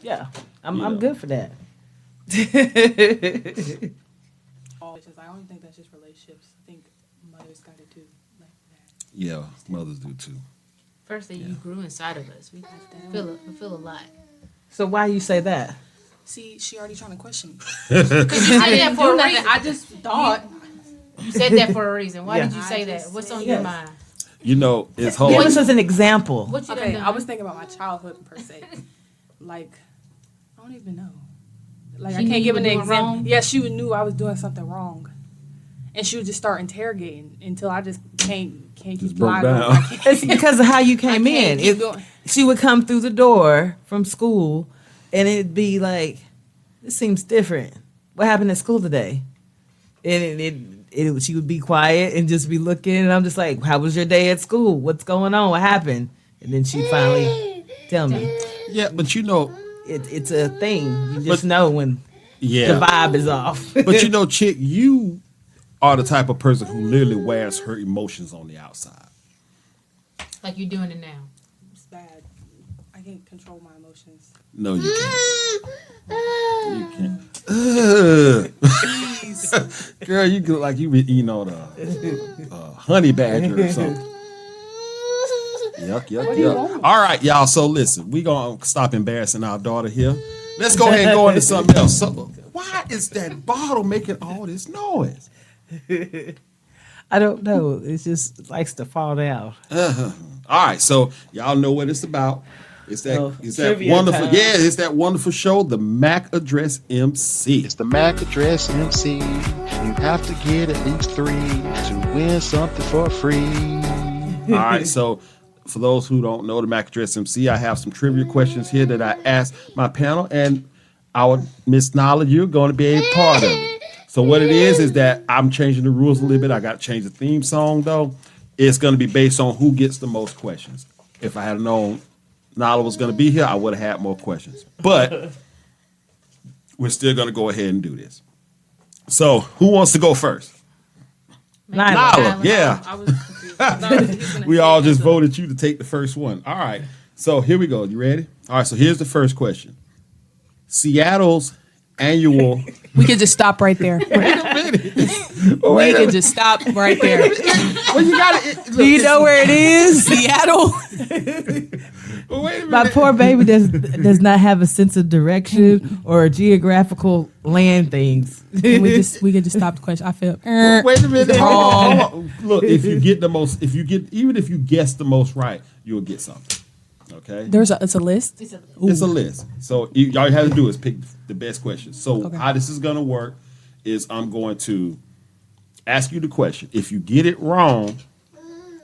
Speaker 3: Yeah. I'm
Speaker 2: Yeah.
Speaker 3: good for that.
Speaker 5: Oh, it's just, I don't think that's just relationships. I think mothers got it too. Like that.
Speaker 2: Yeah, mothers do too.
Speaker 4: First, you grew inside of us. We feel a lot.
Speaker 3: So why you say that?
Speaker 5: See, she already trying to question me.
Speaker 4: Because you said that for a
Speaker 5: nothing.
Speaker 4: reason.
Speaker 5: I just thought.
Speaker 4: You said that for a reason. Why
Speaker 3: Yeah.
Speaker 4: did you say
Speaker 5: I
Speaker 4: that?
Speaker 5: just
Speaker 4: What's on
Speaker 5: said-
Speaker 4: your
Speaker 3: Yes.
Speaker 4: mind?
Speaker 2: You know, it's
Speaker 3: Give
Speaker 2: hard.
Speaker 3: us as an example.
Speaker 4: What you
Speaker 5: Okay,
Speaker 4: done
Speaker 5: I
Speaker 4: done?
Speaker 5: was thinking about my childhood per se. Like, I don't even know. Like,
Speaker 4: She
Speaker 5: I
Speaker 4: knew
Speaker 5: can't
Speaker 4: you
Speaker 5: give
Speaker 4: were
Speaker 5: an
Speaker 4: doing
Speaker 5: example.
Speaker 4: wrong?
Speaker 5: Yeah, she knew I was doing something wrong, and she would just start interrogating until I just can't keep
Speaker 2: broke
Speaker 5: lying.
Speaker 2: down.
Speaker 5: I can't-
Speaker 3: It's because of how you
Speaker 5: I
Speaker 3: came in.
Speaker 5: can't keep
Speaker 3: If
Speaker 5: going.
Speaker 3: she would come through the door from school, and it'd be like, "This seems different. What happened at school today?" And she would be quiet and just be looking, and I'm just like, "How was your day at school? What's going on? What happened?" And then she'd finally tell me.
Speaker 2: Yeah, but you know,
Speaker 3: It's a thing. You just
Speaker 2: But-
Speaker 3: know when
Speaker 2: yeah.
Speaker 3: the vibe is off.
Speaker 2: But you know, Chick, you are the type of person who literally wears her emotions on the outside.
Speaker 4: Like you're doing it now.
Speaker 5: It's bad. I can't control my emotions.
Speaker 2: No, you can't. You can't. Ugh. Girl, you look like you been eating on a honey badger or something. Yuck, yuck,
Speaker 5: What do you
Speaker 2: yuck.
Speaker 5: want?
Speaker 2: All right, y'all. So listen, we gonna stop embarrassing our daughter here. Let's go ahead and go into something else. So, why is that bottle making all this noise?
Speaker 3: I don't know. It just likes to fall down.
Speaker 2: All right, so y'all know what it's about. It's that,
Speaker 3: Oh,
Speaker 2: it's that
Speaker 3: trivia
Speaker 2: wonderful,
Speaker 3: time.
Speaker 2: yeah, it's that wonderful show, the MAC Address MC.
Speaker 6: It's the MAC Address MC. You have to get at least 3 to win something for free.
Speaker 2: All right, so for those who don't know the MAC Address MC, I have some trivia questions here that I asked my panel, and our Miss Nyla, you're going to be a part of it. So what it is that I'm changing the rules a little bit. I got to change the theme song, though. It's going to be based on who gets the most questions. If I had known Nyla was going to be here, I would have had more questions. But we're still going to go ahead and do this. So who wants to go first?
Speaker 3: Nyla.
Speaker 2: Nyla, yeah.
Speaker 5: I was confused. I thought he was gonna
Speaker 2: We
Speaker 5: say
Speaker 2: all just
Speaker 5: Angela.
Speaker 2: voted you to take the first one. All right. So here we go. You ready? All right. So here's the first question. Seattle's annual.
Speaker 5: We could just stop right there. We could just stop right there.
Speaker 2: Well, you got it.
Speaker 3: Do you know where it is?
Speaker 5: Seattle.
Speaker 2: Wait a
Speaker 3: My
Speaker 2: minute.
Speaker 3: poor baby does not have a sense of direction or geographical land things.
Speaker 5: we could just stop the question. I feel.
Speaker 2: Wait a minute. Hold on. Look, if you guess the most right, you'll get something. Okay.
Speaker 5: It's a list.
Speaker 2: It's a list. So all you have to do is pick the best questions. So
Speaker 5: Okay.
Speaker 2: how this is going to work is I'm going to ask you the question. If you get it wrong,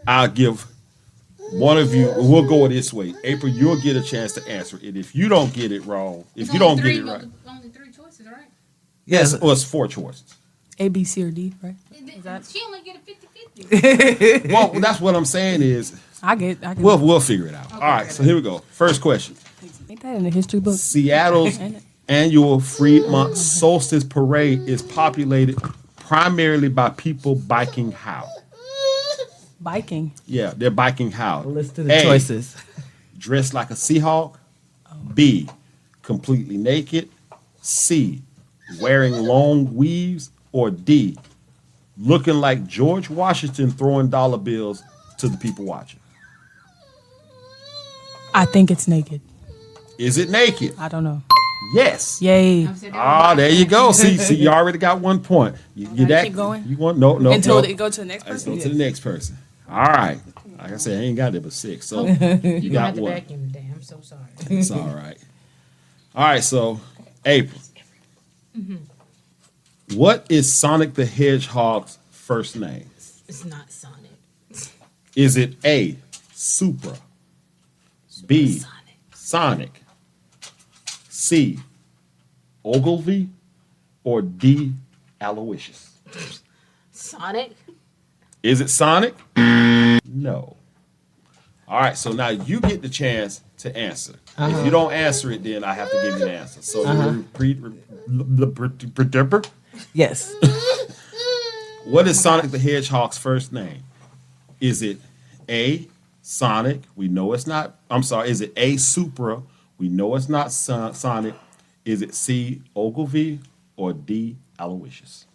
Speaker 2: I'll give one of you. We'll go this way. April, you'll get a chance to answer it. If you don't get it wrong, if you don't get it right,
Speaker 4: Only 3 choices, right?
Speaker 2: yes, well, it's 4 choices.
Speaker 5: A, B, C, or D, right?
Speaker 4: She only get a 50-50.
Speaker 2: Well, that's what I'm saying is
Speaker 5: I get.
Speaker 2: we'll figure it out. All right. So here we go. First question.
Speaker 5: Ain't that in the history book?
Speaker 2: Seattle's annual Fremont Solstice Parade is populated primarily by people biking how?
Speaker 5: Biking.
Speaker 2: Yeah, they're biking how?
Speaker 3: List of the
Speaker 2: A,
Speaker 3: choices.
Speaker 2: dressed like a Seahawk. B, completely naked. C, wearing long weaves. Or D, looking like George Washington throwing dollar bills to the people watching.
Speaker 5: I think it's naked.
Speaker 2: Is it naked?
Speaker 5: I don't know.
Speaker 2: Yes.
Speaker 5: Yay.
Speaker 2: Ah, there you go. See, you already got 1 point. You that
Speaker 5: keep going?
Speaker 2: You want no
Speaker 5: Until
Speaker 2: no.
Speaker 5: it go to the next
Speaker 2: Let's
Speaker 5: person.
Speaker 2: go to the next person. All right. Like I said, I ain't got it but 6. So you
Speaker 4: You
Speaker 2: got
Speaker 4: have to
Speaker 2: one.
Speaker 4: vacuum today. I'm so sorry.
Speaker 2: It's all right. All right. So April, what is Sonic the Hedgehog's first name?
Speaker 4: It's not Sonic.
Speaker 2: Is it A, Supra, B, Sonic, C, Ogilvy, or D, Aloysius?
Speaker 4: Sonic?
Speaker 2: Is it Sonic? No. All right, so now you get the chance to answer. If you don't answer it, then I have to give you an answer. So you repeat.
Speaker 3: Yes.
Speaker 2: What is Sonic the Hedgehog's first name? Is it A, Sonic? We know it's not. I'm sorry. Is it A, Supra? We know it's not Sonic. Is it C, Ogilvy, or D, Aloysius?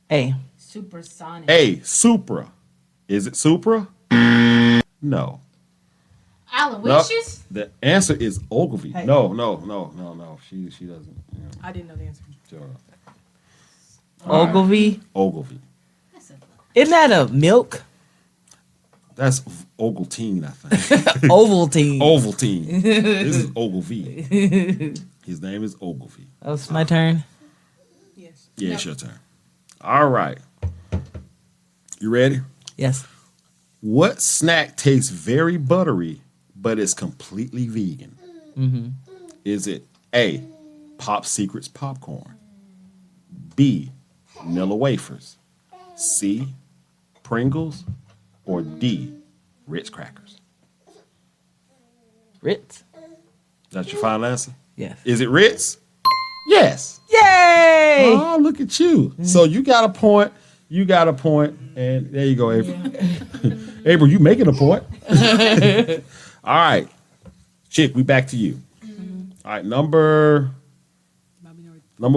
Speaker 3: A.
Speaker 4: Supersonic.
Speaker 2: A, Supra. Is it Supra? No.
Speaker 4: Aloysius?
Speaker 2: The answer is Ogilvy.
Speaker 3: Hey.
Speaker 2: No. She doesn't. You know,
Speaker 5: I didn't know the answer.
Speaker 2: so,
Speaker 3: Ogilvy.
Speaker 2: Ogilvy.
Speaker 3: Isn't that a milk?
Speaker 2: That's Ovaltine, I think.
Speaker 3: Ovaltine.
Speaker 2: Ovaltine. This is Ogilvy. His name is Ogilvy.
Speaker 3: Oh, it's my turn.
Speaker 5: Yes.
Speaker 2: Yeah, it's your turn. All right. You ready?
Speaker 3: Yes.
Speaker 2: What snack tastes very buttery but is completely vegan? Is it A, Pop Secrets popcorn, B, Nilla wafers, C, Pringles, or D, Ritz crackers?
Speaker 3: Ritz.
Speaker 2: That's your final answer?
Speaker 3: Yes.
Speaker 2: Is it Ritz? Yes.
Speaker 3: Yay!
Speaker 2: Oh, look at you. So you got a point. You got a point. And there you go, April. April, you making a point. All right. Chick, we back to you. All right, number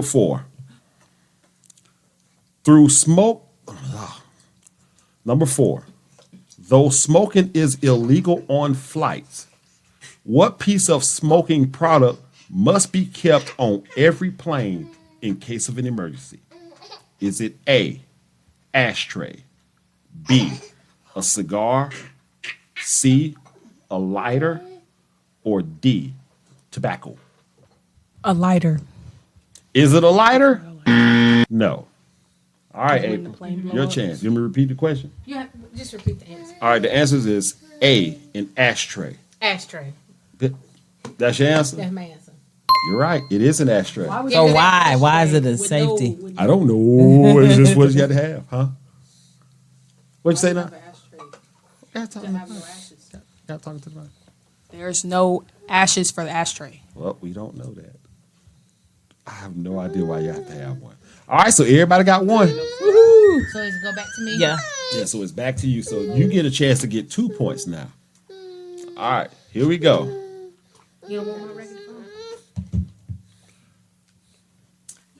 Speaker 2: 4. Through smoke. Number 4. Though smoking is illegal on flights, what piece of smoking product must be kept on every plane in case of an emergency? Is it A, ashtray, B, a cigar, C, a lighter, or D, tobacco?
Speaker 5: A lighter.
Speaker 2: Is it a lighter? No. All right,
Speaker 5: When the
Speaker 2: April,
Speaker 5: plane blow
Speaker 2: your
Speaker 5: up.
Speaker 2: chance. You want me to repeat the question?
Speaker 4: You have, just repeat the answer.
Speaker 2: All right, the answer is A, an ashtray.
Speaker 4: Ashtray.
Speaker 2: That's your answer?
Speaker 4: That's my answer.
Speaker 2: You're right. It is an ashtray.
Speaker 3: So why? Why is it a safety?
Speaker 2: I don't know. It's just what you got to have, huh? What'd you say now? Gotta talk to the mic.
Speaker 5: There's no ashes for the ashtray.
Speaker 2: Well, we don't know that. I have no idea why you have to have one. All right, so everybody got one.
Speaker 4: So it's go back to me?
Speaker 3: Yeah.
Speaker 2: Yeah, so it's back to you. So you get a chance to get 2 points now. All right, here we go.
Speaker 4: You don't want my regular phone?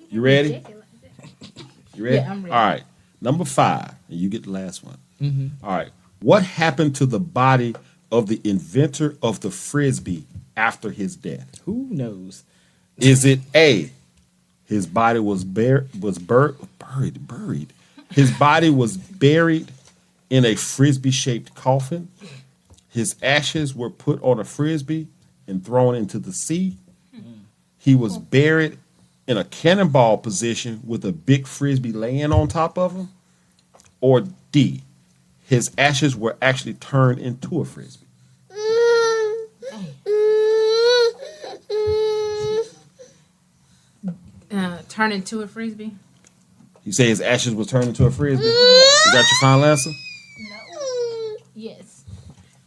Speaker 2: You ready? You ready?
Speaker 4: Yeah, I'm ready.
Speaker 2: All right, number 5, and you get the last one. All right, what happened to the body of the inventor of the Frisbee after his death?
Speaker 3: Who knows?
Speaker 2: Is it A, his body was buried. His body was buried in a Frisbee-shaped coffin. His ashes were put on a Frisbee and thrown into the sea. He was buried in a cannonball position with a big Frisbee laying on top of him. Or D, his ashes were actually turned into a Frisbee.
Speaker 4: Turn into a frisbee?
Speaker 2: You say his ashes were turned into a Frisbee? Is that your final answer?
Speaker 4: No. Yes.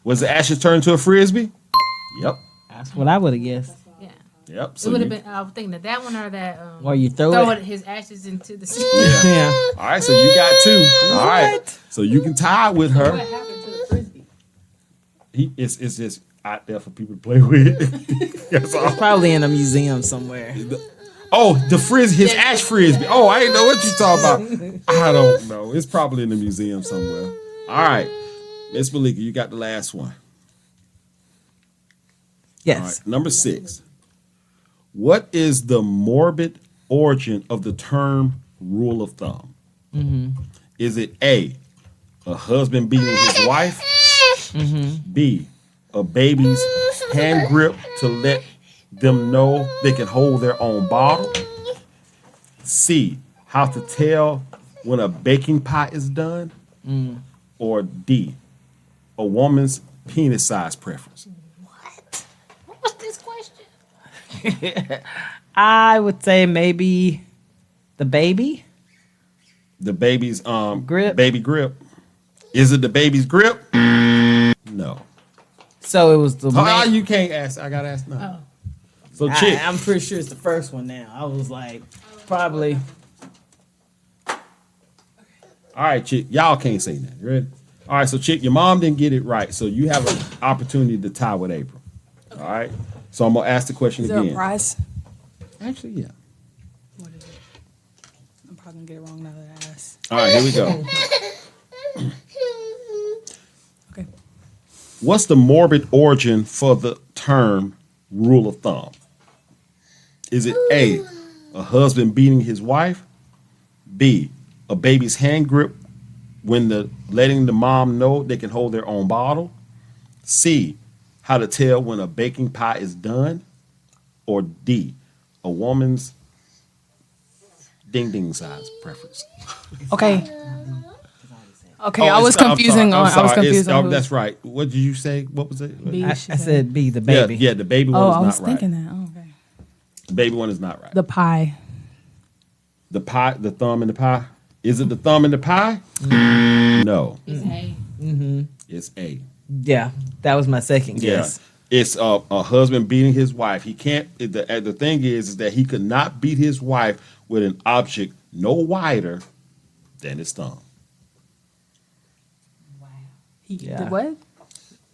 Speaker 2: Was the ashes turned into a Frisbee? Yep.
Speaker 3: That's what I would have guessed.
Speaker 4: Yeah.
Speaker 2: Yep.
Speaker 4: It
Speaker 2: So
Speaker 4: would
Speaker 2: you,
Speaker 4: have been. I was thinking that one or that.
Speaker 3: Or you throw it.
Speaker 4: his ashes into the sea.
Speaker 2: yeah.
Speaker 3: Yeah.
Speaker 2: All right, so you got 2. All right. So you can tie with her.
Speaker 5: What happened to the frisbee?
Speaker 2: It's just out there for people to play with. That's all.
Speaker 3: Probably in a museum somewhere.
Speaker 2: Oh, the Frisbee, his ash Frisbee. Oh, I didn't know what you talking about. I don't know. It's probably in the museum somewhere. All right. Miss Malika, you got the last one.
Speaker 3: Yes.
Speaker 2: All right. Number 6. What is the morbid origin of the term rule of thumb? Is it A, a husband beating his wife? B, a baby's hand grip to let them know they can hold their own bottle? C, how to tell when a baking pie is done? Or D, a woman's penis size preference?
Speaker 4: What was this question?
Speaker 3: I would say maybe the baby.
Speaker 2: The baby's
Speaker 3: Grip.
Speaker 2: baby grip. Is it the baby's grip? No.
Speaker 3: So it was the man.
Speaker 2: You can't ask. I gotta ask now. So
Speaker 3: I,
Speaker 2: chick.
Speaker 3: I'm pretty sure it's the first one now. I was like, probably.
Speaker 2: All right, chick. Y'all can't say that. You ready? All right, so chick, your mom didn't get it right, so you have an opportunity to tie with April. All right. So I'm gonna ask the question
Speaker 5: Is there
Speaker 2: again.
Speaker 5: a prize?
Speaker 2: Actually, yeah.
Speaker 5: What is it? I'm probably gonna get it wrong now that I asked.
Speaker 2: All right, here we go.
Speaker 5: Okay.
Speaker 2: What's the morbid origin for the term rule of thumb? Is it A, a husband beating his wife? B, a baby's hand grip when letting the mom know they can hold their own bottle? C, how to tell when a baking pie is done? Or D, a woman's ding size preference?
Speaker 5: Okay. Okay,
Speaker 2: Oh,
Speaker 5: I was
Speaker 2: I'm
Speaker 5: confusing
Speaker 2: sorry,
Speaker 5: on.
Speaker 2: I'm sorry.
Speaker 5: I was confused
Speaker 2: It's-
Speaker 5: on. who-
Speaker 2: That's right. What did you say? What was it?
Speaker 5: B,
Speaker 3: I
Speaker 5: she
Speaker 3: said B, the
Speaker 2: Yeah,
Speaker 3: baby.
Speaker 2: yeah, the baby one
Speaker 5: Oh,
Speaker 2: is
Speaker 5: I
Speaker 2: not
Speaker 5: was
Speaker 2: right.
Speaker 5: thinking that. Oh, okay.
Speaker 2: The baby one is not right.
Speaker 5: The pie.
Speaker 2: The pie, the thumb in the pie. Is it the thumb in the pie? No,
Speaker 4: It's A.
Speaker 2: it's A.
Speaker 3: Yeah, that was my second
Speaker 2: Yeah,
Speaker 3: guess.
Speaker 2: it's a husband beating his wife. He can't. The thing is that he could not beat his wife with an object no wider than his thumb.
Speaker 3: Yeah.
Speaker 5: What?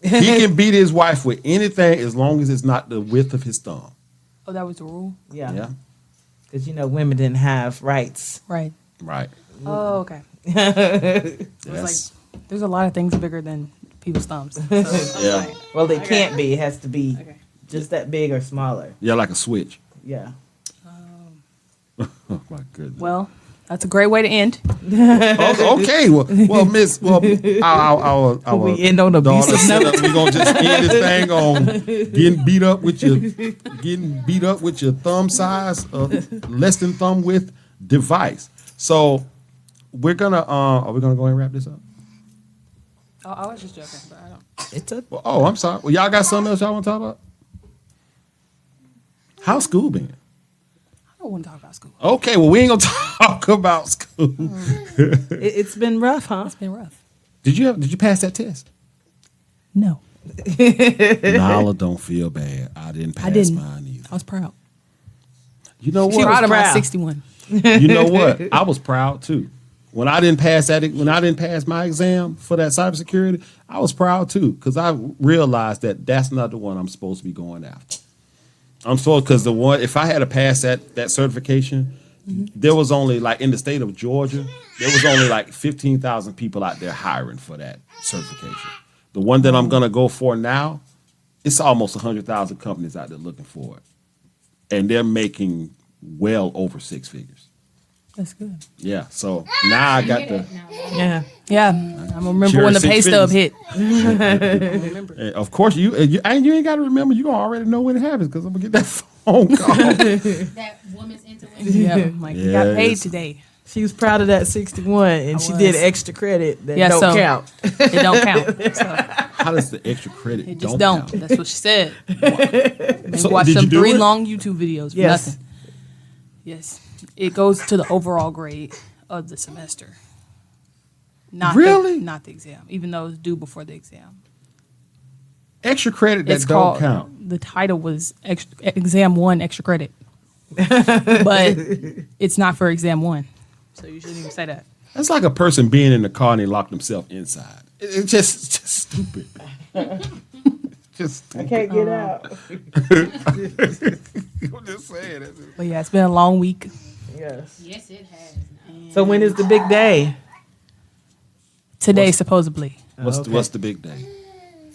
Speaker 2: He can beat his wife with anything as long as it's not the width of his thumb.
Speaker 5: Oh, that was the rule.
Speaker 3: Yeah,
Speaker 2: Yeah,
Speaker 3: because women didn't have rights.
Speaker 5: Right.
Speaker 2: right.
Speaker 5: Oh, okay.
Speaker 2: Yes.
Speaker 5: There's a lot of things bigger than people's thumbs. So I was
Speaker 2: Yeah.
Speaker 5: like,
Speaker 3: Well, they can't be. It has to be
Speaker 5: okay.
Speaker 3: just that big or smaller.
Speaker 2: Yeah, like a switch.
Speaker 3: Yeah.
Speaker 2: Oh my goodness.
Speaker 5: Well, that's a great way to end.
Speaker 2: Okay, well, Miss, our
Speaker 3: We end on
Speaker 2: daughter
Speaker 3: abusive
Speaker 2: said that we're gonna just end this thing on getting beat up with your thumb size, less than thumb width device. So we're gonna are we gonna go ahead and wrap this up?
Speaker 5: Oh, I was just joking, but I don't.
Speaker 3: It's a
Speaker 2: Well, oh, I'm sorry. Well, y'all got something else y'all want to talk about? How's school been?
Speaker 5: I don't want to talk about school.
Speaker 2: Okay, well, we ain't gonna talk about school.
Speaker 3: it's been rough, huh?
Speaker 5: It's been rough.
Speaker 2: Did you pass that test?
Speaker 5: No,
Speaker 2: Nyla, don't feel bad. I didn't pass
Speaker 5: I didn't.
Speaker 2: mine either.
Speaker 5: I was proud.
Speaker 2: You know
Speaker 3: She
Speaker 2: what?
Speaker 3: was
Speaker 5: Proud of my
Speaker 3: proud.
Speaker 5: 61.
Speaker 2: You know what? I was proud too. When I didn't pass my exam for that cybersecurity, I was proud too because I realized that that's not the one I'm supposed to be going after. I'm supposed because if I had to pass that certification, there was only like in the state of Georgia, there was only like 15,000 people out there hiring for that certification. The one that I'm gonna go for now, it's almost 100,000 companies out there looking for it, and they're making well over 6 figures.
Speaker 5: That's good.
Speaker 2: Yeah, so now I got the.
Speaker 3: Yeah.
Speaker 5: Yeah, I remember when the pay stub hit.
Speaker 2: And of course, you ain't got to remember. You gonna already know when it happens because I'm gonna get that phone call.
Speaker 4: That woman's intuition.
Speaker 5: Yeah, I'm like you got paid
Speaker 2: Yes.
Speaker 5: today.
Speaker 3: She was proud of that 61, and she
Speaker 5: was.
Speaker 3: did extra credit that
Speaker 5: Yeah,
Speaker 3: don't
Speaker 5: so-
Speaker 3: count.
Speaker 5: It don't count. So
Speaker 2: How does the extra credit
Speaker 5: it just
Speaker 2: don't
Speaker 5: don't.
Speaker 2: count?
Speaker 5: That's what she said. And
Speaker 2: So,
Speaker 5: watch
Speaker 2: did you
Speaker 5: some
Speaker 2: do
Speaker 5: 3
Speaker 2: it?
Speaker 5: long YouTube videos for
Speaker 3: Yes.
Speaker 5: nothing. Yes, it goes to the overall grade of the semester. Not
Speaker 2: Really?
Speaker 5: not the exam, even though it's due before the exam.
Speaker 2: Extra credit that
Speaker 5: It's
Speaker 2: don't
Speaker 5: called.
Speaker 2: count.
Speaker 5: The title was exam 1 extra credit, but it's not for exam 1, so you shouldn't even say that.
Speaker 2: That's like a person being in the car and they lock themselves inside. It's just stupid. Just stupid.
Speaker 3: Can't get out.
Speaker 2: I'm just saying.
Speaker 5: But yeah, it's been a long week.
Speaker 3: Yes.
Speaker 4: Yes, it has.
Speaker 3: So when is the big day
Speaker 5: Today, supposedly.
Speaker 2: What's the big day?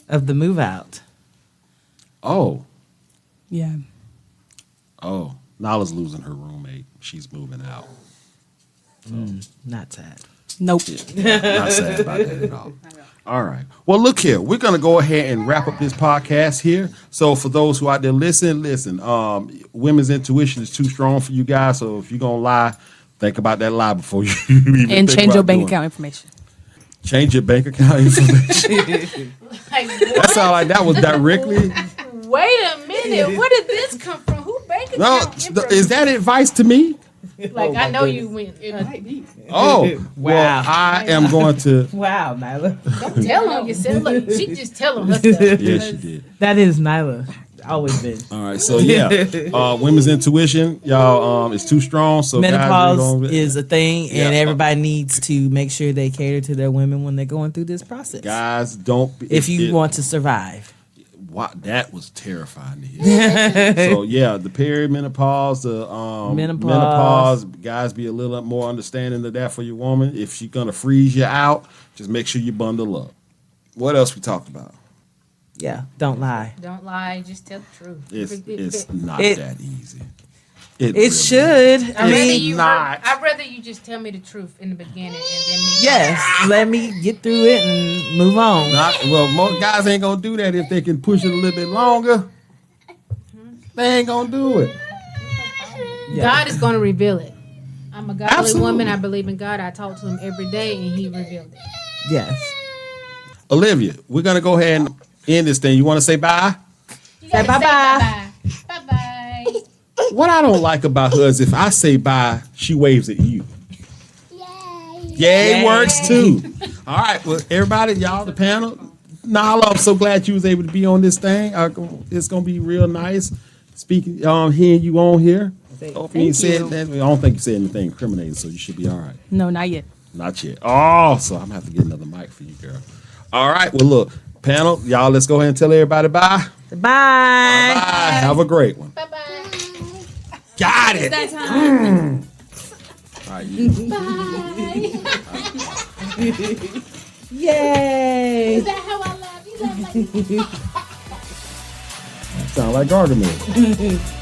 Speaker 3: of the move out?
Speaker 2: Oh,
Speaker 5: Yeah.
Speaker 2: Oh, Nyla's losing her roommate. She's moving out.
Speaker 3: Not sad.
Speaker 5: Nope.
Speaker 2: Not sad about that at all. All right. Well, look here. We're going to go ahead and wrap up this podcast here. So for those who out there, listen. Women's intuition is too strong for you guys. So if you're going to lie, think about that lie before you even
Speaker 5: And
Speaker 2: think
Speaker 5: change your
Speaker 2: about
Speaker 5: bank
Speaker 2: doing it.
Speaker 5: account information.
Speaker 2: Change your bank account information.
Speaker 4: Like,
Speaker 2: That sounded like that was directly.
Speaker 4: wait a minute. Where did this come from? Who bank
Speaker 2: No,
Speaker 4: account?
Speaker 2: is that advice to me?
Speaker 4: Like, I know you went.
Speaker 5: It might be.
Speaker 2: Oh, well,
Speaker 3: Wow.
Speaker 2: I am going to.
Speaker 3: Wow, Nyla.
Speaker 4: Don't tell on yourself. Look, she just tell on herself.
Speaker 2: Yeah, she did.
Speaker 3: That is Nyla. Always been.
Speaker 2: All right, so yeah, women's intuition, y'all, is too strong. So
Speaker 3: Menopause
Speaker 2: guys,
Speaker 3: is a thing, and
Speaker 2: Yeah.
Speaker 3: everybody needs to make sure they cater to their women when they're going through this process.
Speaker 2: guys, don't.
Speaker 3: If you want to survive.
Speaker 2: wow, that was terrifying to hear. So yeah, the perimenopause, the menopause, guys, be a little more understanding of that for your woman. If she's gonna freeze you out, just make sure you bundle up. What else we talked about?
Speaker 3: Yeah, don't lie.
Speaker 4: Don't lie. Just tell the truth.
Speaker 2: It's not
Speaker 3: It-
Speaker 2: that easy.
Speaker 3: It
Speaker 2: really
Speaker 3: should.
Speaker 2: is.
Speaker 3: I mean,
Speaker 4: I'd rather you just tell me the truth in the beginning and then me.
Speaker 3: yes. Let me get through it and move on.
Speaker 2: Most guys ain't gonna do that if they can push it a little bit longer. They ain't gonna do it.
Speaker 3: Yeah.
Speaker 4: God is going to reveal it. I'm a godly
Speaker 2: Absolutely.
Speaker 4: woman. I believe in God. I talk to Him every day, and He revealed it.
Speaker 3: Yes.
Speaker 2: Olivia, we're gonna go ahead and end this thing. You want to say bye?
Speaker 4: Say
Speaker 3: bye-bye.
Speaker 4: Bye bye.
Speaker 2: What I don't like about her is if I say bye, she waves at you. Yay
Speaker 3: Yay.
Speaker 2: works too. All right, well, everybody, y'all, the panel. Nyla, I'm so glad you was able to be on this thing. It's gonna be real nice speaking, hearing you on here. Hope you ain't said that. I don't think you said anything incriminating, so you should be all right.
Speaker 5: No, not yet.
Speaker 2: Not yet. Oh, so I'm gonna have to get another mic for you, girl. All right, well, look, panel, y'all, let's go ahead and tell everybody bye.
Speaker 3: Bye.
Speaker 2: Bye. Have a great one.
Speaker 4: Bye bye.
Speaker 2: Got it.
Speaker 5: That time.
Speaker 2: All right, you-
Speaker 3: Yay.
Speaker 4: Is that how I love you? Love like
Speaker 2: sound like Gargamel.